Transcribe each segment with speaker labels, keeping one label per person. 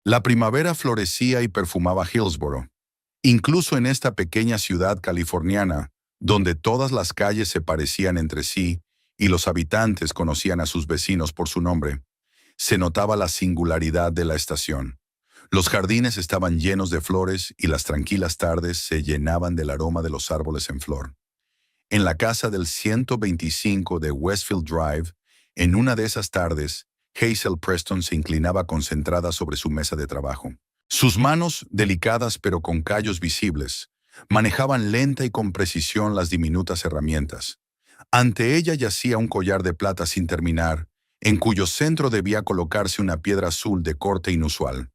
Speaker 1: La primavera florecía y perfumaba Hillsboro. Incluso en esta pequeña ciudad californiana, donde todas las calles se parecían entre sí y los habitantes conocían a sus vecinos por su nombre, se notaba la singularidad de la estación. Los jardines estaban llenos de flores y las tranquilas tardes se llenaban del aroma de los árboles en flor. En la casa del 125 de Westfield Drive, en una de esas tardes, Hazel Preston se inclinaba concentrada sobre su mesa de trabajo. Sus manos, delicadas pero con callos visibles, manejaban lenta y con precisión las diminutas herramientas. Ante ella yacía un collar de plata sin terminar, en cuyo centro debía colocarse una piedra azul de corte inusual.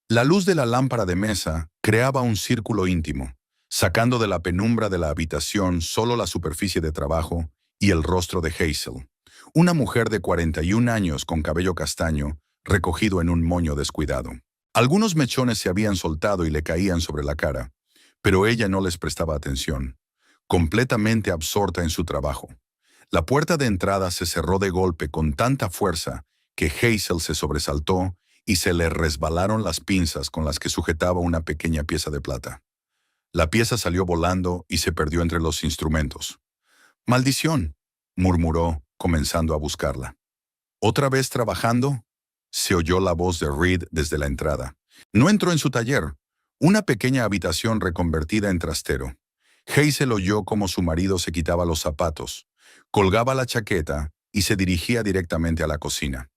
Speaker 1: La luz de la lámpara de mesa creaba un círculo íntimo, sacando de la penumbra de la habitación solo la superficie de trabajo y el rostro de Hazel, una mujer de 41 años con cabello castaño, recogido en un moño descuidado. Algunos mechones se habían soltado y le caían sobre la cara, pero ella no les prestaba atención, completamente absorta en su trabajo. La puerta de entrada se cerró de golpe con tanta fuerza que Hazel se sobresaltó y se le resbalaron las pinzas con las que sujetaba una pequeña pieza de plata. La pieza salió volando y se perdió entre los instrumentos. «¡Maldición!», murmuró, comenzando a buscarla. «¿Otra vez trabajando?», se oyó la voz de Reed desde la entrada. No entró en su taller, una pequeña habitación reconvertida en trastero. Hazel oyó cómo su marido se quitaba los zapatos, colgaba la chaqueta y se dirigía directamente a la cocina.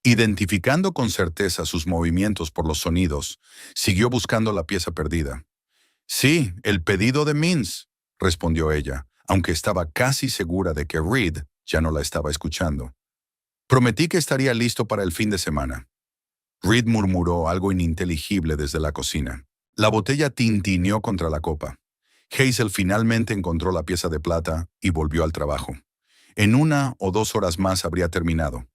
Speaker 1: Identificando con certeza sus movimientos por los sonidos, siguió buscando la pieza perdida. «Sí, el pedido de Mins», respondió ella, aunque estaba casi segura de que Reed ya no la estaba escuchando. «Prometí que estaría listo para el fin de semana». Reed murmuró algo ininteligible desde la cocina. La botella tintineó contra la copa. Hazel finalmente encontró la pieza de plata y volvió al trabajo. En 1 o 2 horas más habría terminado.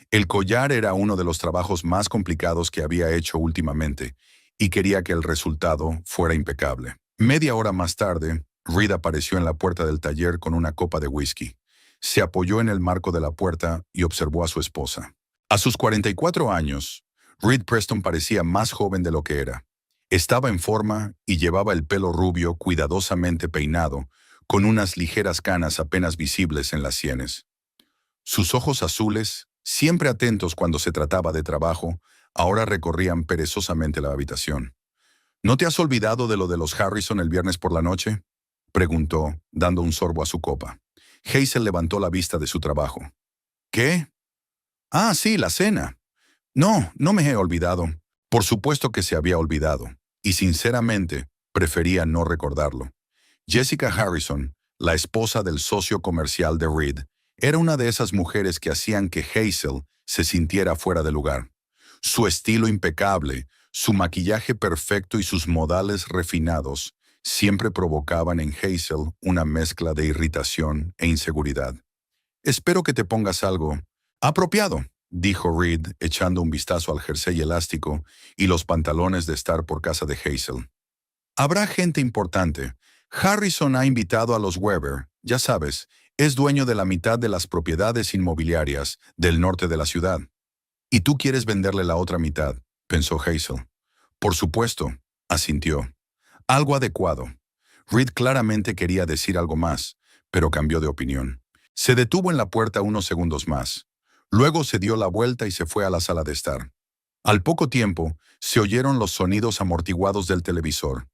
Speaker 1: El collar era uno de los trabajos más complicados que había hecho últimamente, y quería que el resultado fuera impecable. Media hora más tarde, Reed apareció en la puerta del taller con una copa de whisky. Se apoyó en el marco de la puerta y observó a su esposa. A sus 44 años, Reed Preston parecía más joven de lo que era. Estaba en forma y llevaba el pelo rubio cuidadosamente peinado, con unas ligeras canas apenas visibles en las sienes. Sus ojos azules, siempre atentos cuando se trataba de trabajo, ahora recorrían perezosamente la habitación. «¿No te has olvidado de lo de los Harrison el viernes por la noche?», preguntó, dando un sorbo a su copa. Hazel levantó la vista de su trabajo. «¿Qué? Ah, sí, la cena. No, no me he olvidado». Por supuesto que se había olvidado, y sinceramente prefería no recordarlo. Jessica Harrison, la esposa del socio comercial de Reed, era una de esas mujeres que hacían que Hazel se sintiera fuera de lugar. Su estilo impecable, su maquillaje perfecto y sus modales refinados siempre provocaban en Hazel una mezcla de irritación e inseguridad. «Espero que te pongas algo apropiado», dijo Reed, echando un vistazo al jersey elástico y los pantalones de estar por casa de Hazel. «Habrá gente importante. Harrison ha invitado a los Weber, ya sabes, es dueño de la mitad de las propiedades inmobiliarias del norte de la ciudad. Y tú quieres venderle la otra mitad», pensó Hazel. «Por supuesto», asintió. «Algo adecuado». Reed claramente quería decir algo más, pero cambió de opinión. Se detuvo en la puerta unos segundos más. Luego se dio la vuelta y se fue a la sala de estar. Al poco tiempo, se oyeron los sonidos amortiguados del televisor.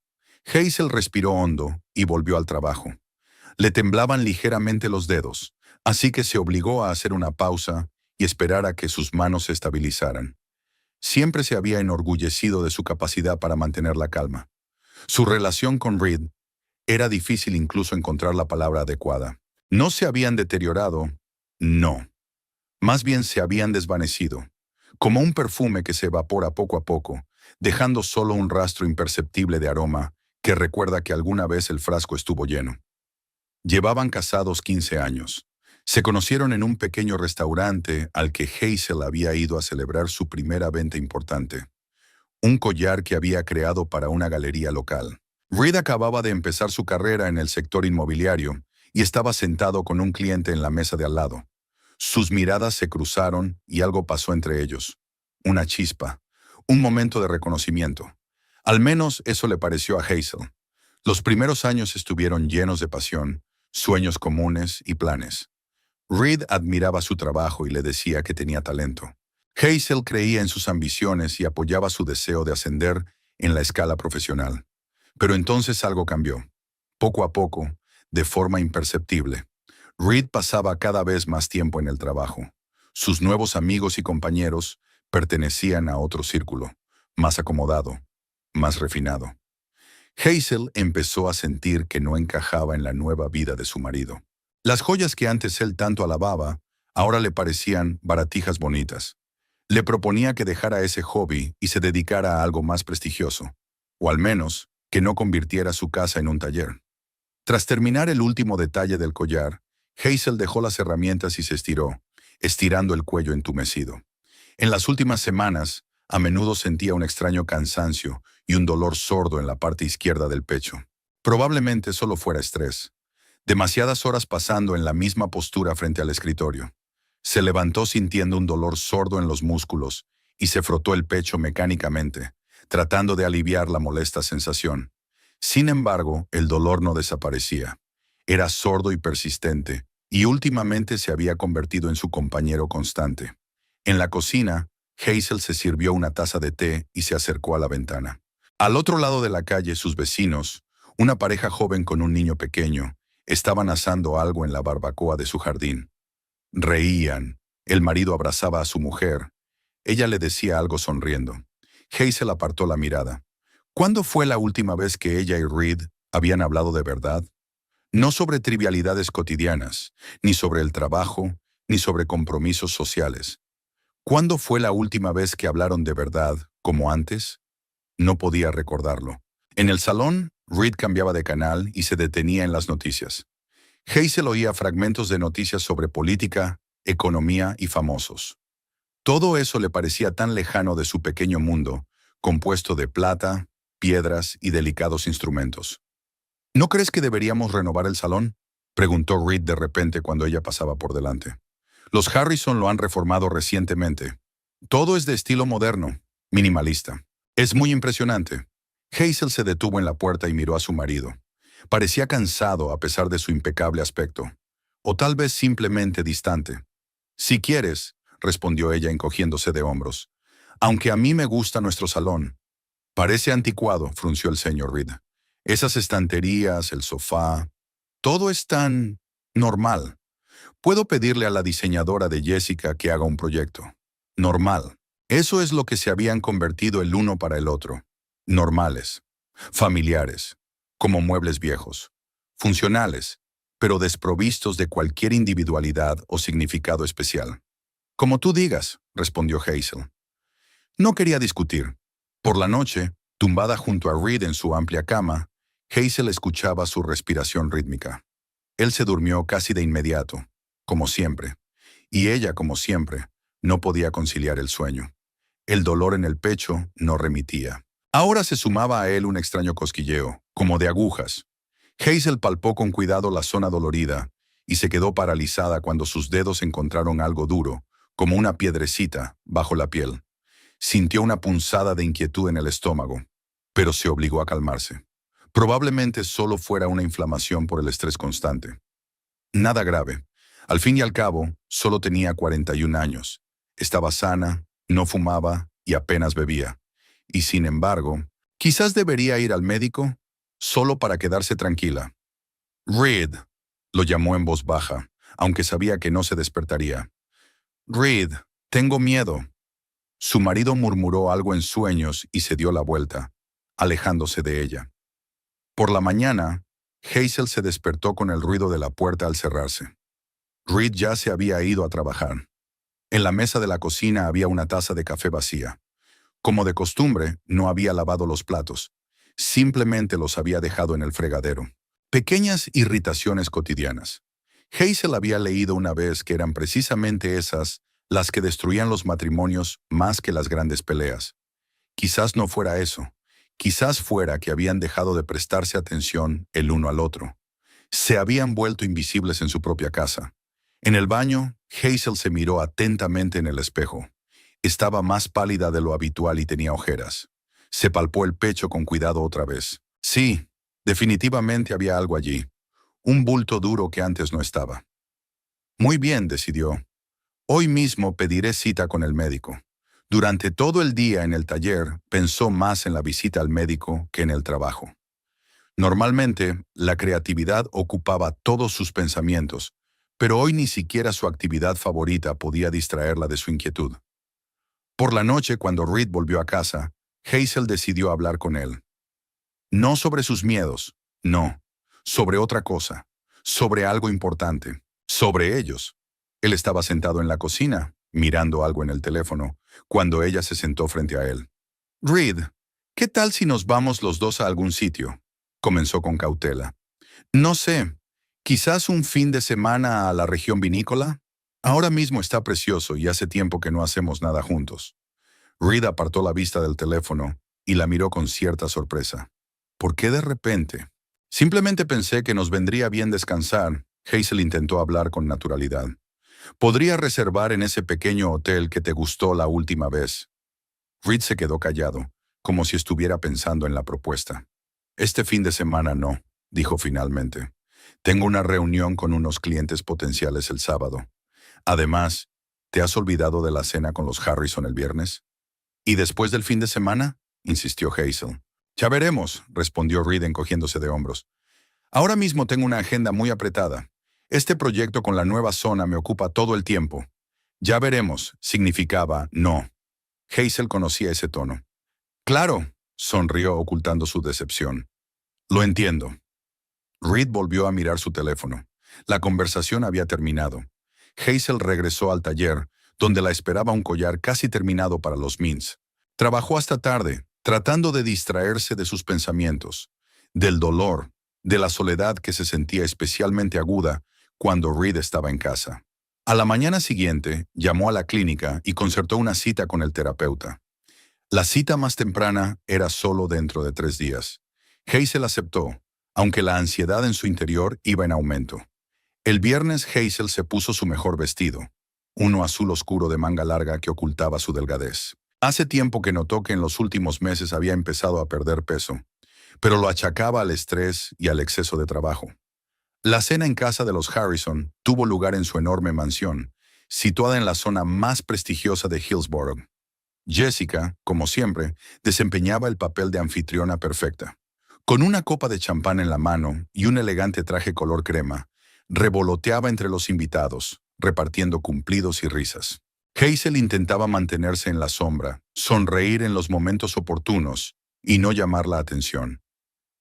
Speaker 1: Hazel respiró hondo y volvió al trabajo. Le temblaban ligeramente los dedos, así que se obligó a hacer una pausa y esperar a que sus manos se estabilizaran. Siempre se había enorgullecido de su capacidad para mantener la calma. Su relación con Reed era difícil incluso encontrar la palabra adecuada. No se habían deteriorado, no. Más bien se habían desvanecido, como un perfume que se evapora poco a poco, dejando solo un rastro imperceptible de aroma que recuerda que alguna vez el frasco estuvo lleno. Llevaban casados 15 años. Se conocieron en un pequeño restaurante al que Hazel había ido a celebrar su primera venta importante. Un collar que había creado para una galería local. Reed acababa de empezar su carrera en el sector inmobiliario y estaba sentado con un cliente en la mesa de al lado. Sus miradas se cruzaron y algo pasó entre ellos. Una chispa. Un momento de reconocimiento. Al menos eso le pareció a Hazel. Los primeros años estuvieron llenos de pasión, sueños comunes y planes. Reed admiraba su trabajo y le decía que tenía talento. Hazel creía en sus ambiciones y apoyaba su deseo de ascender en la escala profesional. Pero entonces algo cambió. Poco a poco, de forma imperceptible, Reed pasaba cada vez más tiempo en el trabajo. Sus nuevos amigos y compañeros pertenecían a otro círculo, más acomodado, más refinado. Hazel empezó a sentir que no encajaba en la nueva vida de su marido. Las joyas que antes él tanto alababa, ahora le parecían baratijas bonitas. Le proponía que dejara ese hobby y se dedicara a algo más prestigioso, o al menos que no convirtiera su casa en un taller. Tras terminar el último detalle del collar, Hazel dejó las herramientas y se estiró, estirando el cuello entumecido. En las últimas semanas, a menudo sentía un extraño cansancio y un dolor sordo en la parte izquierda del pecho. Probablemente solo fuera estrés. Demasiadas horas pasando en la misma postura frente al escritorio. Se levantó sintiendo un dolor sordo en los músculos y se frotó el pecho mecánicamente, tratando de aliviar la molesta sensación. Sin embargo, el dolor no desaparecía. Era sordo y persistente, y últimamente se había convertido en su compañero constante. En la cocina, Hazel se sirvió una taza de té y se acercó a la ventana. Al otro lado de la calle, sus vecinos, una pareja joven con un niño pequeño, estaban asando algo en la barbacoa de su jardín. Reían. El marido abrazaba a su mujer. Ella le decía algo sonriendo. Hazel apartó la mirada. ¿Cuándo fue la última vez que ella y Reed habían hablado de verdad? No sobre trivialidades cotidianas, ni sobre el trabajo, ni sobre compromisos sociales. ¿Cuándo fue la última vez que hablaron de verdad, como antes? No podía recordarlo. En el salón, Reed cambiaba de canal y se detenía en las noticias. Hazel oía fragmentos de noticias sobre política, economía y famosos. Todo eso le parecía tan lejano de su pequeño mundo, compuesto de plata, piedras y delicados instrumentos. ¿No crees que deberíamos renovar el salón?, preguntó Reed de repente cuando ella pasaba por delante. Los Harrison lo han reformado recientemente. Todo es de estilo moderno, minimalista. Es muy impresionante. Hazel se detuvo en la puerta y miró a su marido. Parecía cansado a pesar de su impecable aspecto. O tal vez simplemente distante. Si quieres, respondió ella encogiéndose de hombros. Aunque a mí me gusta nuestro salón. Parece anticuado, frunció el señor Reed. Esas estanterías, el sofá, todo es tan normal. Puedo pedirle a la diseñadora de Jessica que haga un proyecto. Normal. Eso es lo que se habían convertido el uno para el otro. Normales. Familiares. Como muebles viejos. Funcionales, pero desprovistos de cualquier individualidad o significado especial. Como tú digas, respondió Hazel. No quería discutir. Por la noche, tumbada junto a Reed en su amplia cama, Hazel escuchaba su respiración rítmica. Él se durmió casi de inmediato, como siempre, y ella, como siempre, no podía conciliar el sueño. El dolor en el pecho no remitía. Ahora se sumaba a él un extraño cosquilleo, como de agujas. Hazel palpó con cuidado la zona dolorida y se quedó paralizada cuando sus dedos encontraron algo duro, como una piedrecita, bajo la piel. Sintió una punzada de inquietud en el estómago, pero se obligó a calmarse. Probablemente solo fuera una inflamación por el estrés constante. Nada grave. Al fin y al cabo, solo tenía 41 años. Estaba sana, no fumaba y apenas bebía. Y sin embargo, quizás debería ir al médico solo para quedarse tranquila. Reed, lo llamó en voz baja, aunque sabía que no se despertaría. Reed, tengo miedo. Su marido murmuró algo en sueños y se dio la vuelta, alejándose de ella. Por la mañana, Hazel se despertó con el ruido de la puerta al cerrarse. Reed ya se había ido a trabajar. En la mesa de la cocina había una taza de café vacía. Como de costumbre, no había lavado los platos. Simplemente los había dejado en el fregadero. Pequeñas irritaciones cotidianas. Hazel había leído una vez que eran precisamente esas las que destruían los matrimonios más que las grandes peleas. Quizás no fuera eso. Quizás fuera que habían dejado de prestarse atención el uno al otro. Se habían vuelto invisibles en su propia casa. En el baño, Hazel se miró atentamente en el espejo. Estaba más pálida de lo habitual y tenía ojeras. Se palpó el pecho con cuidado otra vez. Sí, definitivamente había algo allí. Un bulto duro que antes no estaba. Muy bien, decidió. Hoy mismo pediré cita con el médico. Durante todo el día en el taller pensó más en la visita al médico que en el trabajo. Normalmente, la creatividad ocupaba todos sus pensamientos, pero hoy ni siquiera su actividad favorita podía distraerla de su inquietud. Por la noche, cuando Reed volvió a casa, Hazel decidió hablar con él. No sobre sus miedos, no, sobre otra cosa, sobre algo importante, sobre ellos. Él estaba sentado en la cocina, mirando algo en el teléfono, cuando ella se sentó frente a él. Reed, ¿qué tal si nos vamos los dos a algún sitio? Comenzó con cautela. No sé, quizás un fin de semana a la región vinícola. Ahora mismo está precioso y hace tiempo que no hacemos nada juntos. Reed apartó la vista del teléfono y la miró con cierta sorpresa. ¿Por qué de repente? Simplemente pensé que nos vendría bien descansar. Hazel intentó hablar con naturalidad. Podría reservar en ese pequeño hotel que te gustó la última vez. Reed se quedó callado, como si estuviera pensando en la propuesta. Este fin de semana no, dijo finalmente. Tengo una reunión con unos clientes potenciales el sábado. Además, ¿te has olvidado de la cena con los Harrison el viernes? ¿Y después del fin de semana? Insistió Hazel. Ya veremos, respondió Reed encogiéndose de hombros. Ahora mismo tengo una agenda muy apretada. Este proyecto con la nueva zona me ocupa todo el tiempo. Ya veremos, significaba no. Hazel conocía ese tono. Claro, sonrió ocultando su decepción. Lo entiendo. Reed volvió a mirar su teléfono. La conversación había terminado. Hazel regresó al taller, donde la esperaba un collar casi terminado para los Mints. Trabajó hasta tarde, tratando de distraerse de sus pensamientos, del dolor, de la soledad que se sentía especialmente aguda cuando Reed estaba en casa. A la mañana siguiente, llamó a la clínica y concertó una cita con el terapeuta. La cita más temprana era solo dentro de 3 días. Hazel aceptó, aunque la ansiedad en su interior iba en aumento. El viernes Hazel se puso su mejor vestido, uno azul oscuro de manga larga que ocultaba su delgadez. Hace tiempo que notó que en los últimos meses había empezado a perder peso, pero lo achacaba al estrés y al exceso de trabajo. La cena en casa de los Harrison tuvo lugar en su enorme mansión, situada en la zona más prestigiosa de Hillsborough. Jessica, como siempre, desempeñaba el papel de anfitriona perfecta. Con una copa de champán en la mano y un elegante traje color crema, revoloteaba entre los invitados, repartiendo cumplidos y risas. Hazel intentaba mantenerse en la sombra, sonreír en los momentos oportunos y no llamar la atención.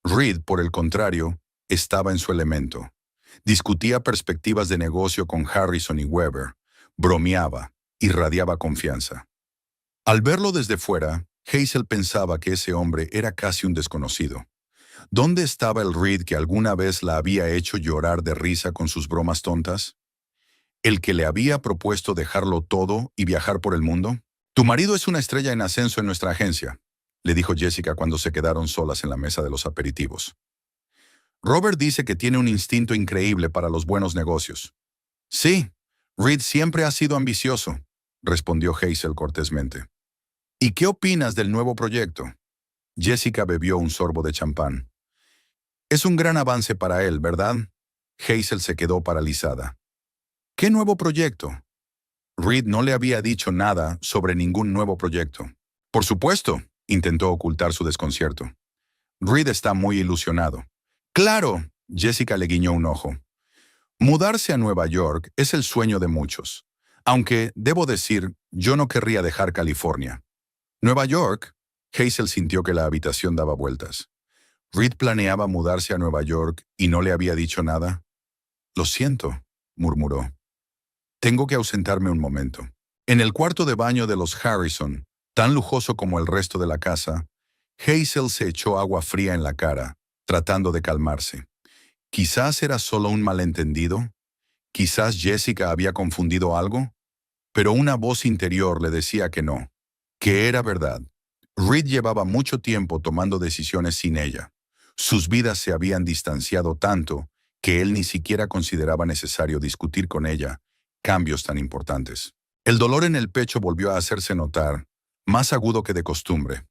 Speaker 1: Reed, por el contrario, estaba en su elemento. Discutía perspectivas de negocio con Harrison y Weber, bromeaba, irradiaba confianza. Al verlo desde fuera, Hazel pensaba que ese hombre era casi un desconocido. ¿Dónde estaba el Reed que alguna vez la había hecho llorar de risa con sus bromas tontas? ¿El que le había propuesto dejarlo todo y viajar por el mundo? Tu marido es una estrella en ascenso en nuestra agencia, le dijo Jessica cuando se quedaron solas en la mesa de los aperitivos. Robert dice que tiene un instinto increíble para los buenos negocios. Sí, Reed siempre ha sido ambicioso, respondió Hazel cortésmente. ¿Y qué opinas del nuevo proyecto? Jessica bebió un sorbo de champán. Es un gran avance para él, ¿verdad? Hazel se quedó paralizada. ¿Qué nuevo proyecto? Reed no le había dicho nada sobre ningún nuevo proyecto. Por supuesto, intentó ocultar su desconcierto. Reed está muy ilusionado. Claro, Jessica le guiñó un ojo. Mudarse a Nueva York es el sueño de muchos. Aunque, debo decir, yo no querría dejar California. ¿Nueva York? Hazel sintió que la habitación daba vueltas. ¿Reed planeaba mudarse a Nueva York y no le había dicho nada? Lo siento, murmuró. Tengo que ausentarme un momento. En el cuarto de baño de los Harrison, tan lujoso como el resto de la casa, Hazel se echó agua fría en la cara, tratando de calmarse. Quizás era solo un malentendido. Quizás Jessica había confundido algo. Pero una voz interior le decía que no, que era verdad. Reed llevaba mucho tiempo tomando decisiones sin ella. Sus vidas se habían distanciado tanto que él ni siquiera consideraba necesario discutir con ella cambios tan importantes. El dolor en el pecho volvió a hacerse notar, más agudo que de costumbre.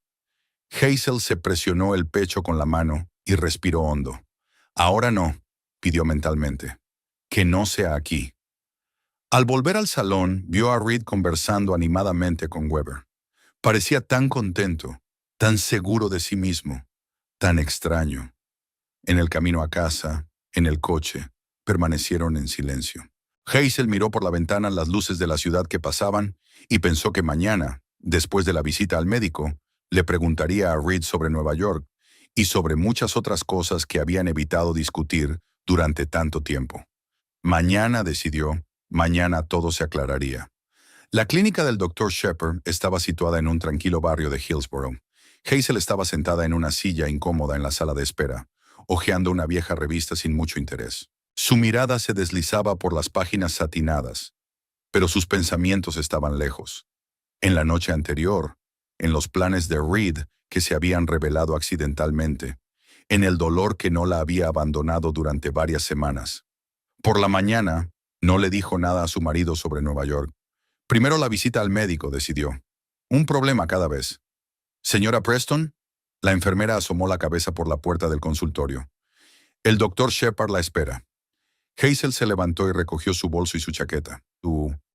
Speaker 1: Hazel se presionó el pecho con la mano y respiró hondo. Ahora no, pidió mentalmente. Que no sea aquí. Al volver al salón, vio a Reed conversando animadamente con Weber. Parecía tan contento, tan seguro de sí mismo, tan extraño. En el camino a casa, en el coche, permanecieron en silencio. Hazel miró por la ventana las luces de la ciudad que pasaban y pensó que mañana, después de la visita al médico, le preguntaría a Reed sobre Nueva York y sobre muchas otras cosas que habían evitado discutir durante tanto tiempo. Mañana, decidió, mañana todo se aclararía. La clínica del Dr. Shepard estaba situada en un tranquilo barrio de Hillsborough. Hazel estaba sentada en una silla incómoda en la sala de espera, hojeando una vieja revista sin mucho interés. Su mirada se deslizaba por las páginas satinadas, pero sus pensamientos estaban lejos. En la noche anterior, en los planes de Reed que se habían revelado accidentalmente, en el dolor que no la había abandonado durante varias semanas. Por la mañana, no le dijo nada a su marido sobre Nueva York. Primero la visita al médico, decidió. Un problema cada vez. Señora Preston, la enfermera asomó la cabeza por la puerta del consultorio. El doctor Shepard la espera. Hazel se levantó y recogió su bolso y su chaqueta.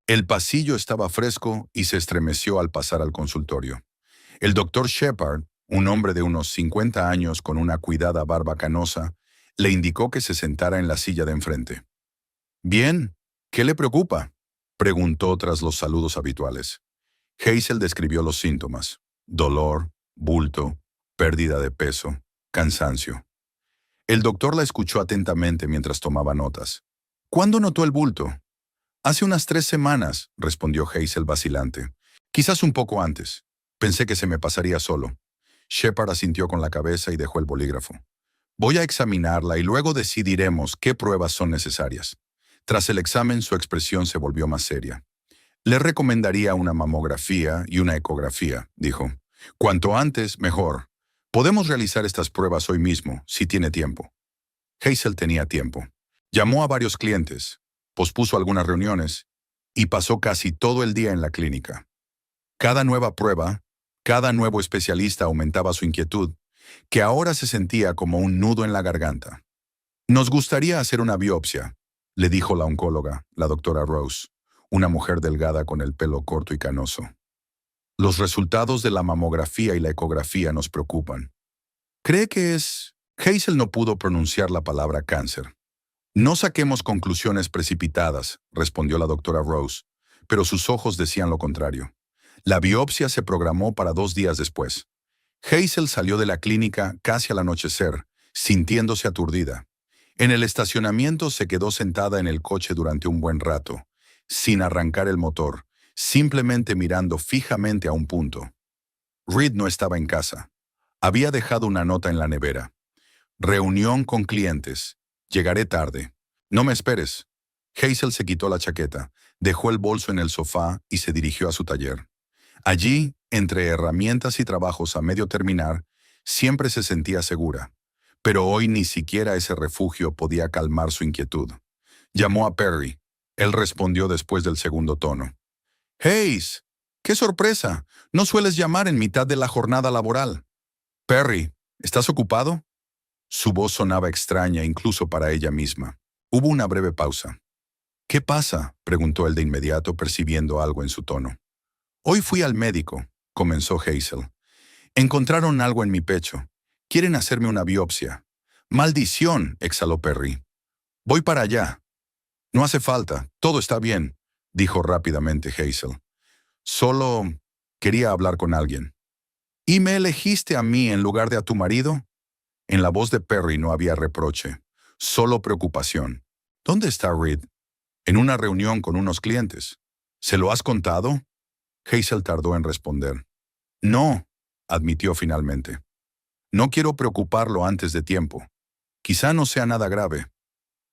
Speaker 1: El pasillo estaba fresco y se estremeció al pasar al consultorio. El doctor Shepard, un hombre de unos 50 años con una cuidada barba canosa, le indicó que se sentara en la silla de enfrente. Bien, ¿qué le preocupa?, preguntó tras los saludos habituales. Hazel describió los síntomas: dolor, bulto, pérdida de peso, cansancio. El doctor la escuchó atentamente mientras tomaba notas. ¿Cuándo notó el bulto? Hace unas 3 semanas, respondió Hazel vacilante. Quizás un poco antes. Pensé que se me pasaría solo. Shepard asintió con la cabeza y dejó el bolígrafo. Voy a examinarla y luego decidiremos qué pruebas son necesarias. Tras el examen, su expresión se volvió más seria. Le recomendaría una mamografía y una ecografía, dijo. Cuanto antes, mejor. Podemos realizar estas pruebas hoy mismo, si tiene tiempo. Hazel tenía tiempo. Llamó a varios clientes, pospuso algunas reuniones y pasó casi todo el día en la clínica. Cada nueva prueba, cada nuevo especialista aumentaba su inquietud, que ahora se sentía como un nudo en la garganta. Nos gustaría hacer una biopsia, le dijo la oncóloga, la doctora Rose, una mujer delgada con el pelo corto y canoso. Los resultados de la mamografía y la ecografía nos preocupan. ¿Cree que es...? Hazel no pudo pronunciar la palabra cáncer. No saquemos conclusiones precipitadas, respondió la doctora Rose, pero sus ojos decían lo contrario. La biopsia se programó para 2 días después. Hazel salió de la clínica casi al anochecer, sintiéndose aturdida. En el estacionamiento se quedó sentada en el coche durante un buen rato, sin arrancar el motor, simplemente mirando fijamente a un punto. Reed no estaba en casa. Había dejado una nota en la nevera. Reunión con clientes. Llegaré tarde. No me esperes. Hazel se quitó la chaqueta, dejó el bolso en el sofá y se dirigió a su taller. Allí, entre herramientas y trabajos a medio terminar, siempre se sentía segura. Pero hoy ni siquiera ese refugio podía calmar su inquietud. Llamó a Perry. Él respondió después del segundo tono. «Hayes, ¡qué sorpresa! No sueles llamar en mitad de la jornada laboral». «Perry, ¿estás ocupado?». Su voz sonaba extraña incluso para ella misma. Hubo una breve pausa. «¿Qué pasa?», preguntó él de inmediato, percibiendo algo en su tono. «Hoy fui al médico», comenzó Hazel. «Encontraron algo en mi pecho. Quieren hacerme una biopsia». «¡Maldición!», exhaló Perry. «Voy para allá». «No hace falta, todo está bien», dijo rápidamente Hazel. «Solo quería hablar con alguien». «¿Y me elegiste a mí en lugar de a tu marido?». En la voz de Perry no había reproche, solo preocupación. «¿Dónde está Reed?». «En una reunión con unos clientes». «¿Se lo has contado?». Hazel tardó en responder. «No», admitió finalmente. «No quiero preocuparlo antes de tiempo. Quizá no sea nada grave».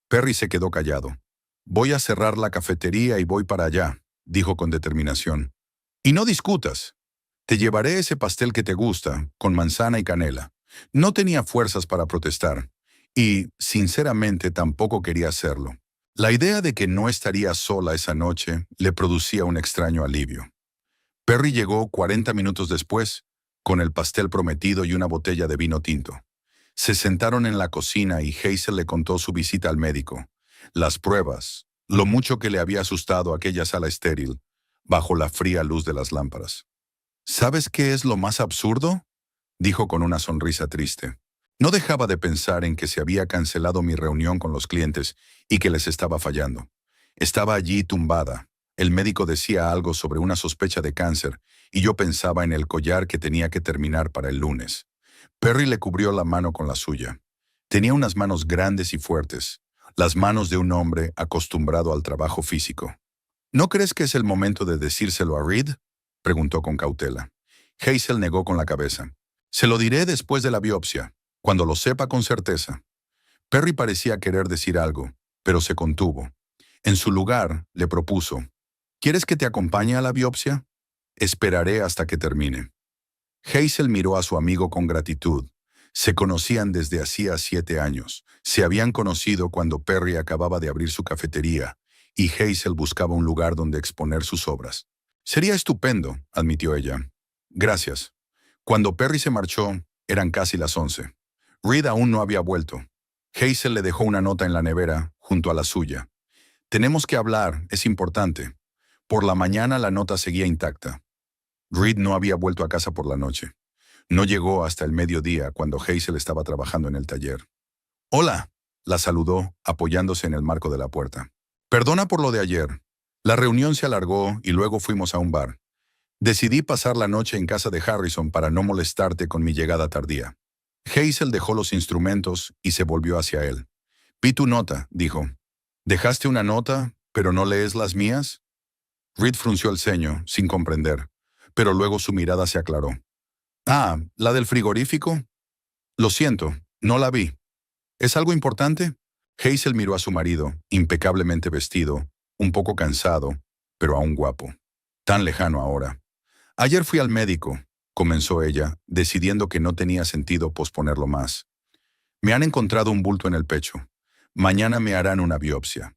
Speaker 1: Perry se quedó callado. «Voy a cerrar la cafetería y voy para allá», dijo con determinación. «Y no discutas. Te llevaré ese pastel que te gusta, con manzana y canela». No tenía fuerzas para protestar, y, sinceramente, tampoco quería hacerlo. La idea de que no estaría sola esa noche le producía un extraño alivio. Perry llegó 40 minutos después, con el pastel prometido y una botella de vino tinto. Se sentaron en la cocina y Hazel le contó su visita al médico, las pruebas, lo mucho que le había asustado aquella sala estéril, bajo la fría luz de las lámparas. ¿Sabes qué es lo más absurdo?, dijo con una sonrisa triste. No dejaba de pensar en que se había cancelado mi reunión con los clientes y que les estaba fallando. Estaba allí tumbada. El médico decía algo sobre una sospecha de cáncer y yo pensaba en el collar que tenía que terminar para el lunes. Perry le cubrió la mano con la suya. Tenía unas manos grandes y fuertes, las manos de un hombre acostumbrado al trabajo físico. ¿No crees que es el momento de decírselo a Reed?, preguntó con cautela. Hazel negó con la cabeza. Se lo diré después de la biopsia, cuando lo sepa con certeza. Perry parecía querer decir algo, pero se contuvo. En su lugar, le propuso, ¿quieres que te acompañe a la biopsia? Esperaré hasta que termine. Hazel miró a su amigo con gratitud. Se conocían desde hacía 7 años. Se habían conocido cuando Perry acababa de abrir su cafetería y Hazel buscaba un lugar donde exponer sus obras. Sería estupendo, admitió ella. Gracias. Cuando Perry se marchó, eran casi las 11. Reed aún no había vuelto. Hazel le dejó una nota en la nevera, junto a la suya. Tenemos que hablar, es importante. Por la mañana la nota seguía intacta. Reed no había vuelto a casa por la noche. No llegó hasta el mediodía cuando Hazel estaba trabajando en el taller. «Hola», la saludó, apoyándose en el marco de la puerta. «Perdona por lo de ayer. La reunión se alargó y luego fuimos a un bar. Decidí pasar la noche en casa de Harrison para no molestarte con mi llegada tardía». Hazel dejó los instrumentos y se volvió hacia él. «Vi tu nota», dijo. «¿Dejaste una nota, pero no lees las mías?» Reed frunció el ceño, sin comprender, pero luego su mirada se aclaró. «Ah, ¿la del frigorífico? Lo siento, no la vi. ¿Es algo importante?» Hazel miró a su marido, impecablemente vestido, un poco cansado, pero aún guapo. Tan lejano ahora. «Ayer fui al médico», comenzó ella, decidiendo que no tenía sentido posponerlo más. «Me han encontrado un bulto en el pecho. Mañana me harán una biopsia».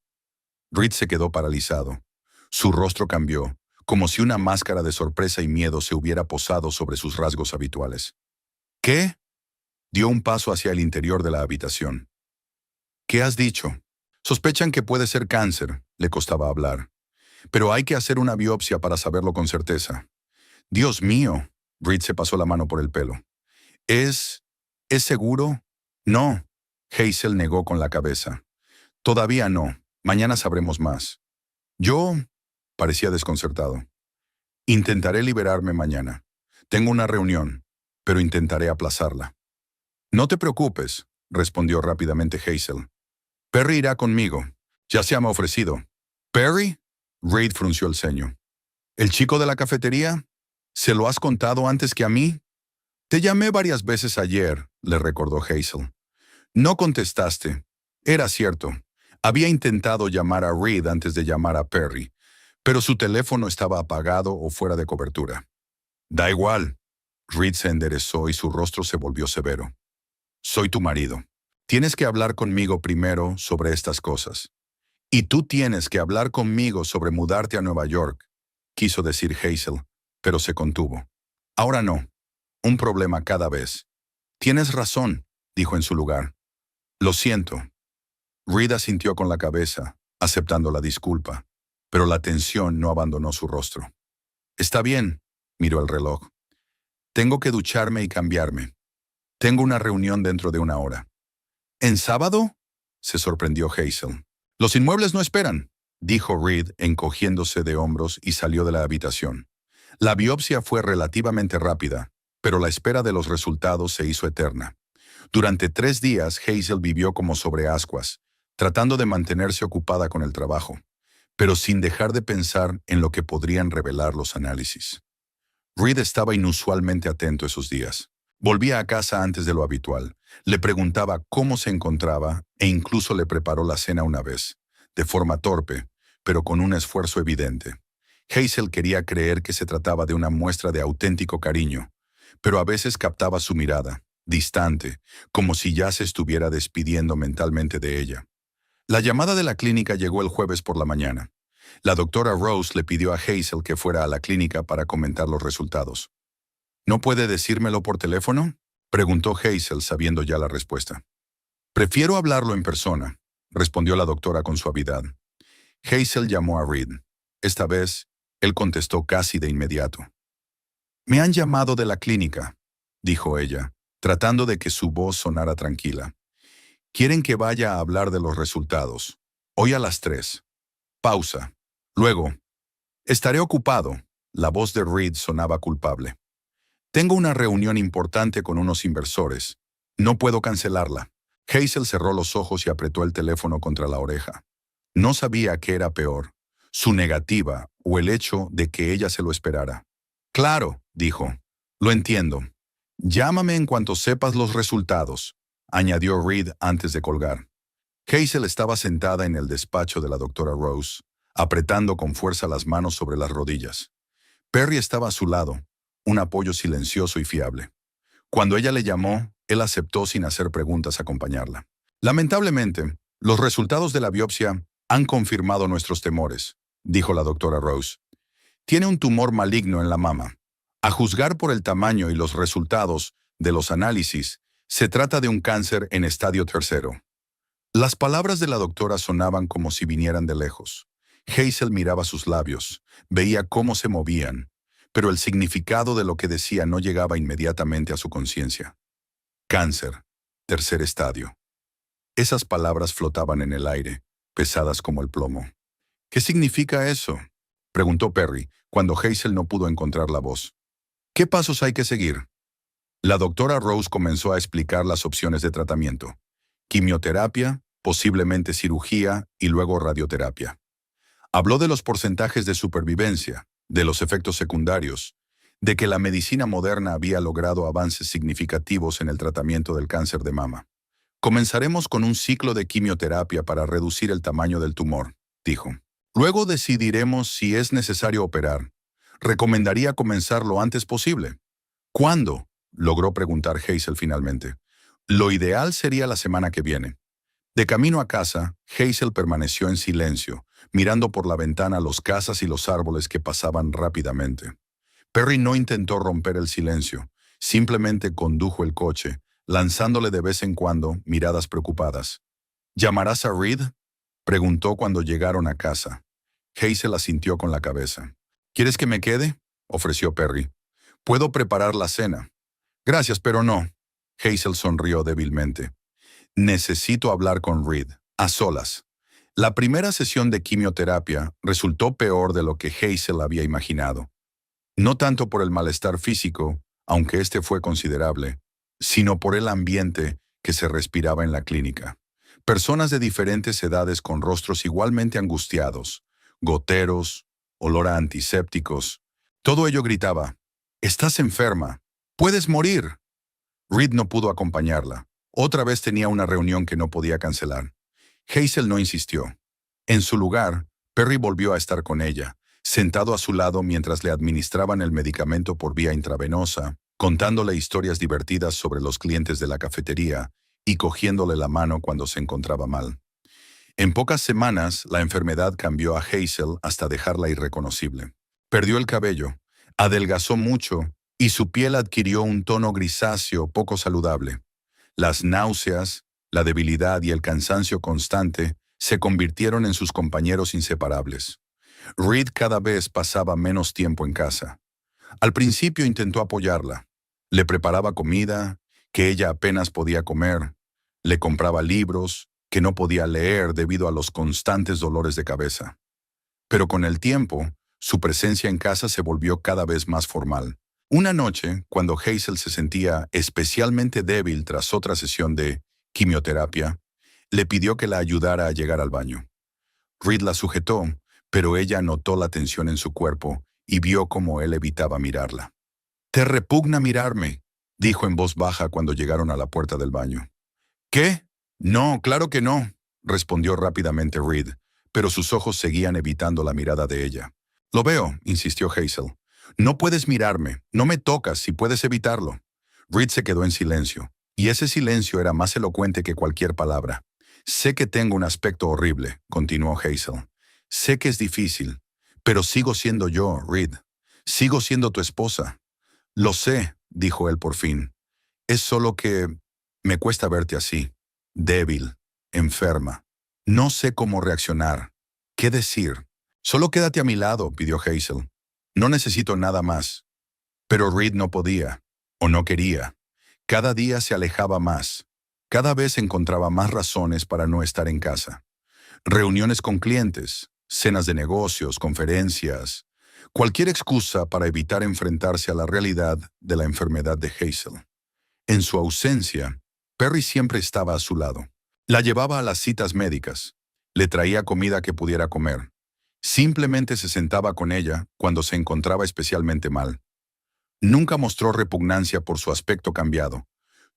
Speaker 1: Reed se quedó paralizado. Su rostro cambió, como si una máscara de sorpresa y miedo se hubiera posado sobre sus rasgos habituales. «¿Qué?», dio un paso hacia el interior de la habitación. «¿Qué has dicho?» «Sospechan que puede ser cáncer», le costaba hablar. «Pero hay que hacer una biopsia para saberlo con certeza». «Dios mío», Reed se pasó la mano por el pelo. ¿Es seguro?» «No», Hazel negó con la cabeza. «Todavía no. Mañana sabremos más». «Yo», parecía desconcertado. «Intentaré liberarme mañana. Tengo una reunión, pero intentaré aplazarla». «No te preocupes», respondió rápidamente Hazel. «Perry irá conmigo. Ya se me ha ofrecido». «¿Perry?», Reed frunció el ceño. «¿El chico de la cafetería? ¿Se lo has contado antes que a mí?» «Te llamé varias veces ayer», le recordó Hazel. «No contestaste. Era cierto. Había intentado llamar a Reed antes de llamar a Perry, pero su teléfono estaba apagado o fuera de cobertura». «Da igual». Reed se enderezó y su rostro se volvió severo. «Soy tu marido. Tienes que hablar conmigo primero sobre estas cosas. Y tú tienes que hablar conmigo sobre mudarte a Nueva York», quiso decir Hazel, pero se contuvo. «Ahora no. Un problema cada vez». «Tienes razón», dijo en su lugar. «Lo siento». Reed asintió con la cabeza, aceptando la disculpa, pero la tensión no abandonó su rostro. «Está bien», miró el reloj. «Tengo que ducharme y cambiarme. Tengo una reunión dentro de 1 hora». «¿En sábado?», se sorprendió Hazel. «Los inmuebles no esperan», dijo Reed, encogiéndose de hombros y salió de la habitación. La biopsia fue relativamente rápida, pero la espera de los resultados se hizo eterna. Durante 3 días, Hazel vivió como sobre ascuas, tratando de mantenerse ocupada con el trabajo, pero sin dejar de pensar en lo que podrían revelar los análisis. Reed estaba inusualmente atento esos días. Volvía a casa antes de lo habitual, le preguntaba cómo se encontraba e incluso le preparó la cena una vez, de forma torpe, pero con un esfuerzo evidente. Hazel quería creer que se trataba de una muestra de auténtico cariño, pero a veces captaba su mirada, distante, como si ya se estuviera despidiendo mentalmente de ella. La llamada de la clínica llegó el jueves por la mañana. La doctora Rose le pidió a Hazel que fuera a la clínica para comentar los resultados. ¿No puede decírmelo por teléfono?, preguntó Hazel sabiendo ya la respuesta. Prefiero hablarlo en persona, respondió la doctora con suavidad. Hazel llamó a Reed. Esta vez, él contestó casi de inmediato. Me han llamado de la clínica, dijo ella, tratando de que su voz sonara tranquila. Quieren que vaya a hablar de los resultados. Hoy a las 3. Pausa. Luego, estaré ocupado. La voz de Reed sonaba culpable. Tengo una reunión importante con unos inversores. No puedo cancelarla. Hazel cerró los ojos y apretó el teléfono contra la oreja. No sabía qué era peor, su negativa o el hecho de que ella se lo esperara. Claro, dijo. Lo entiendo. Llámame en cuanto sepas los resultados, añadió Reed antes de colgar. Hazel estaba sentada en el despacho de la doctora Rose, apretando con fuerza las manos sobre las rodillas. Perry estaba a su lado, un apoyo silencioso y fiable. Cuando ella le llamó, él aceptó sin hacer preguntas acompañarla. Lamentablemente, los resultados de la biopsia han confirmado nuestros temores, dijo la doctora Rose. Tiene un tumor maligno en la mama. A juzgar por el tamaño y los resultados de los análisis, se trata de un cáncer en estadio 3. Las palabras de la doctora sonaban como si vinieran de lejos. Hazel miraba sus labios, veía cómo se movían, pero el significado de lo que decía no llegaba inmediatamente a su conciencia. Cáncer, 3 estadio. Esas palabras flotaban en el aire, pesadas como el plomo. ¿Qué significa eso?, preguntó Perry, cuando Hazel no pudo encontrar la voz. ¿Qué pasos hay que seguir? La doctora Rose comenzó a explicar las opciones de tratamiento. Quimioterapia, posiblemente cirugía y luego radioterapia. Habló de los porcentajes de supervivencia, de los efectos secundarios, de que la medicina moderna había logrado avances significativos en el tratamiento del cáncer de mama. Comenzaremos con un ciclo de quimioterapia para reducir el tamaño del tumor, dijo. Luego decidiremos si es necesario operar. Recomendaría comenzar lo antes posible. ¿Cuándo?, logró preguntar Hazel finalmente. Lo ideal sería la semana que viene. De camino a casa, Hazel permaneció en silencio, mirando por la ventana los casas y los árboles que pasaban rápidamente. Perry no intentó romper el silencio, simplemente condujo el coche, lanzándole de vez en cuando miradas preocupadas. ¿Llamarás a Reed?, preguntó cuando llegaron a casa. Hazel asintió con la cabeza. ¿Quieres que me quede?, ofreció Perry. Puedo preparar la cena. Gracias, pero no. Hazel sonrió débilmente. Necesito hablar con Reed, a solas. La primera sesión de quimioterapia resultó peor de lo que Hazel había imaginado. No tanto por el malestar físico, aunque este fue considerable, sino por el ambiente que se respiraba en la clínica. Personas de diferentes edades con rostros igualmente angustiados, goteros, olor a antisépticos. Todo ello gritaba, «¡Estás enferma! ¡Puedes morir!». Reed no pudo acompañarla. Otra vez tenía una reunión que no podía cancelar. Hazel no insistió. En su lugar, Perry volvió a estar con ella, sentado a su lado mientras le administraban el medicamento por vía intravenosa, contándole historias divertidas sobre los clientes de la cafetería y cogiéndole la mano cuando se encontraba mal. En pocas semanas, la enfermedad cambió a Hazel hasta dejarla irreconocible. Perdió el cabello, adelgazó mucho y su piel adquirió un tono grisáceo poco saludable. Las náuseas, la debilidad y el cansancio constante se convirtieron en sus compañeros inseparables. Reed cada vez pasaba menos tiempo en casa. Al principio intentó apoyarla. Le preparaba comida, que ella apenas podía comer. Le compraba libros, que no podía leer debido a los constantes dolores de cabeza. Pero con el tiempo, su presencia en casa se volvió cada vez más formal. Una noche, cuando Hazel se sentía especialmente débil tras otra sesión de quimioterapia, le pidió que la ayudara a llegar al baño. Reed la sujetó, pero ella notó la tensión en su cuerpo y vio cómo él evitaba mirarla. «Te repugna mirarme», dijo en voz baja cuando llegaron a la puerta del baño. «¿Qué? No, claro que no», respondió rápidamente Reed, pero sus ojos seguían evitando la mirada de ella. «Lo veo», insistió Hazel. «No puedes mirarme, no me tocas si puedes evitarlo». Reed se quedó en silencio, y ese silencio era más elocuente que cualquier palabra. Sé que tengo un aspecto horrible, continuó Hazel. Sé que es difícil, pero sigo siendo yo, Reed. Sigo siendo tu esposa. Lo sé, dijo él por fin. Es solo que me cuesta verte así, débil, enferma. No sé cómo reaccionar. ¿Qué decir? Solo quédate a mi lado, pidió Hazel. No necesito nada más. Pero Reed no podía, o no quería. Cada día se alejaba más. Cada vez encontraba más razones para no estar en casa. Reuniones con clientes, cenas de negocios, conferencias, cualquier excusa para evitar enfrentarse a la realidad de la enfermedad de Hazel. En su ausencia, Perry siempre estaba a su lado. La llevaba a las citas médicas, le traía comida que pudiera comer. Simplemente se sentaba con ella cuando se encontraba especialmente mal. Nunca mostró repugnancia por su aspecto cambiado.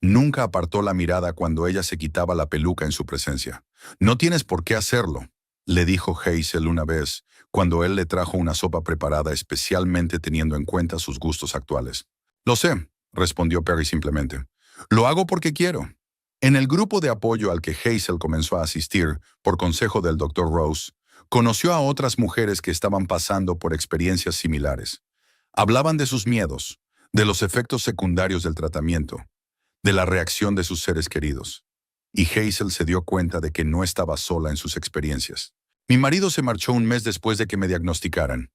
Speaker 1: Nunca apartó la mirada cuando ella se quitaba la peluca en su presencia. No tienes por qué hacerlo, le dijo Hazel una vez, cuando él le trajo una sopa preparada especialmente teniendo en cuenta sus gustos actuales. Lo sé, respondió Perry simplemente. Lo hago porque quiero. En el grupo de apoyo al que Hazel comenzó a asistir, por consejo del Dr. Rose, conoció a otras mujeres que estaban pasando por experiencias similares. Hablaban de sus miedos, de los efectos secundarios del tratamiento, de la reacción de sus seres queridos. Y Hazel se dio cuenta de que no estaba sola en sus experiencias. Mi marido se marchó un mes después de que me diagnosticaran,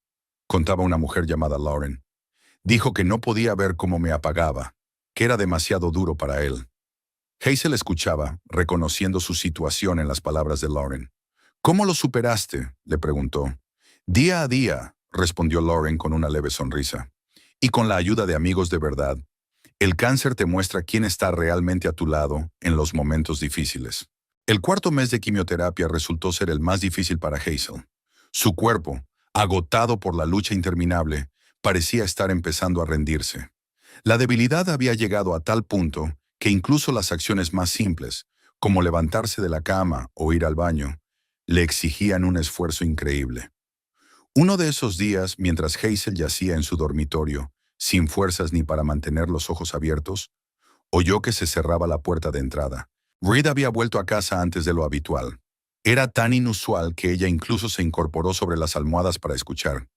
Speaker 1: contaba una mujer llamada Lauren. Dijo que no podía ver cómo me apagaba, que era demasiado duro para él. Hazel escuchaba, reconociendo su situación en las palabras de Lauren. ¿Cómo lo superaste?, le preguntó. Día a día, respondió Lauren con una leve sonrisa. Y con la ayuda de amigos de verdad. El cáncer te muestra quién está realmente a tu lado en los momentos difíciles. El cuarto mes de quimioterapia resultó ser el más difícil para Hazel. Su cuerpo, agotado por la lucha interminable, parecía estar empezando a rendirse. La debilidad había llegado a tal punto que incluso las acciones más simples, como levantarse de la cama o ir al baño, le exigían un esfuerzo increíble. Uno de esos días, mientras Hazel yacía en su dormitorio, sin fuerzas ni para mantener los ojos abiertos, oyó que se cerraba la puerta de entrada. Reed había vuelto a casa antes de lo habitual. Era tan inusual que ella incluso se incorporó sobre las almohadas para escuchar.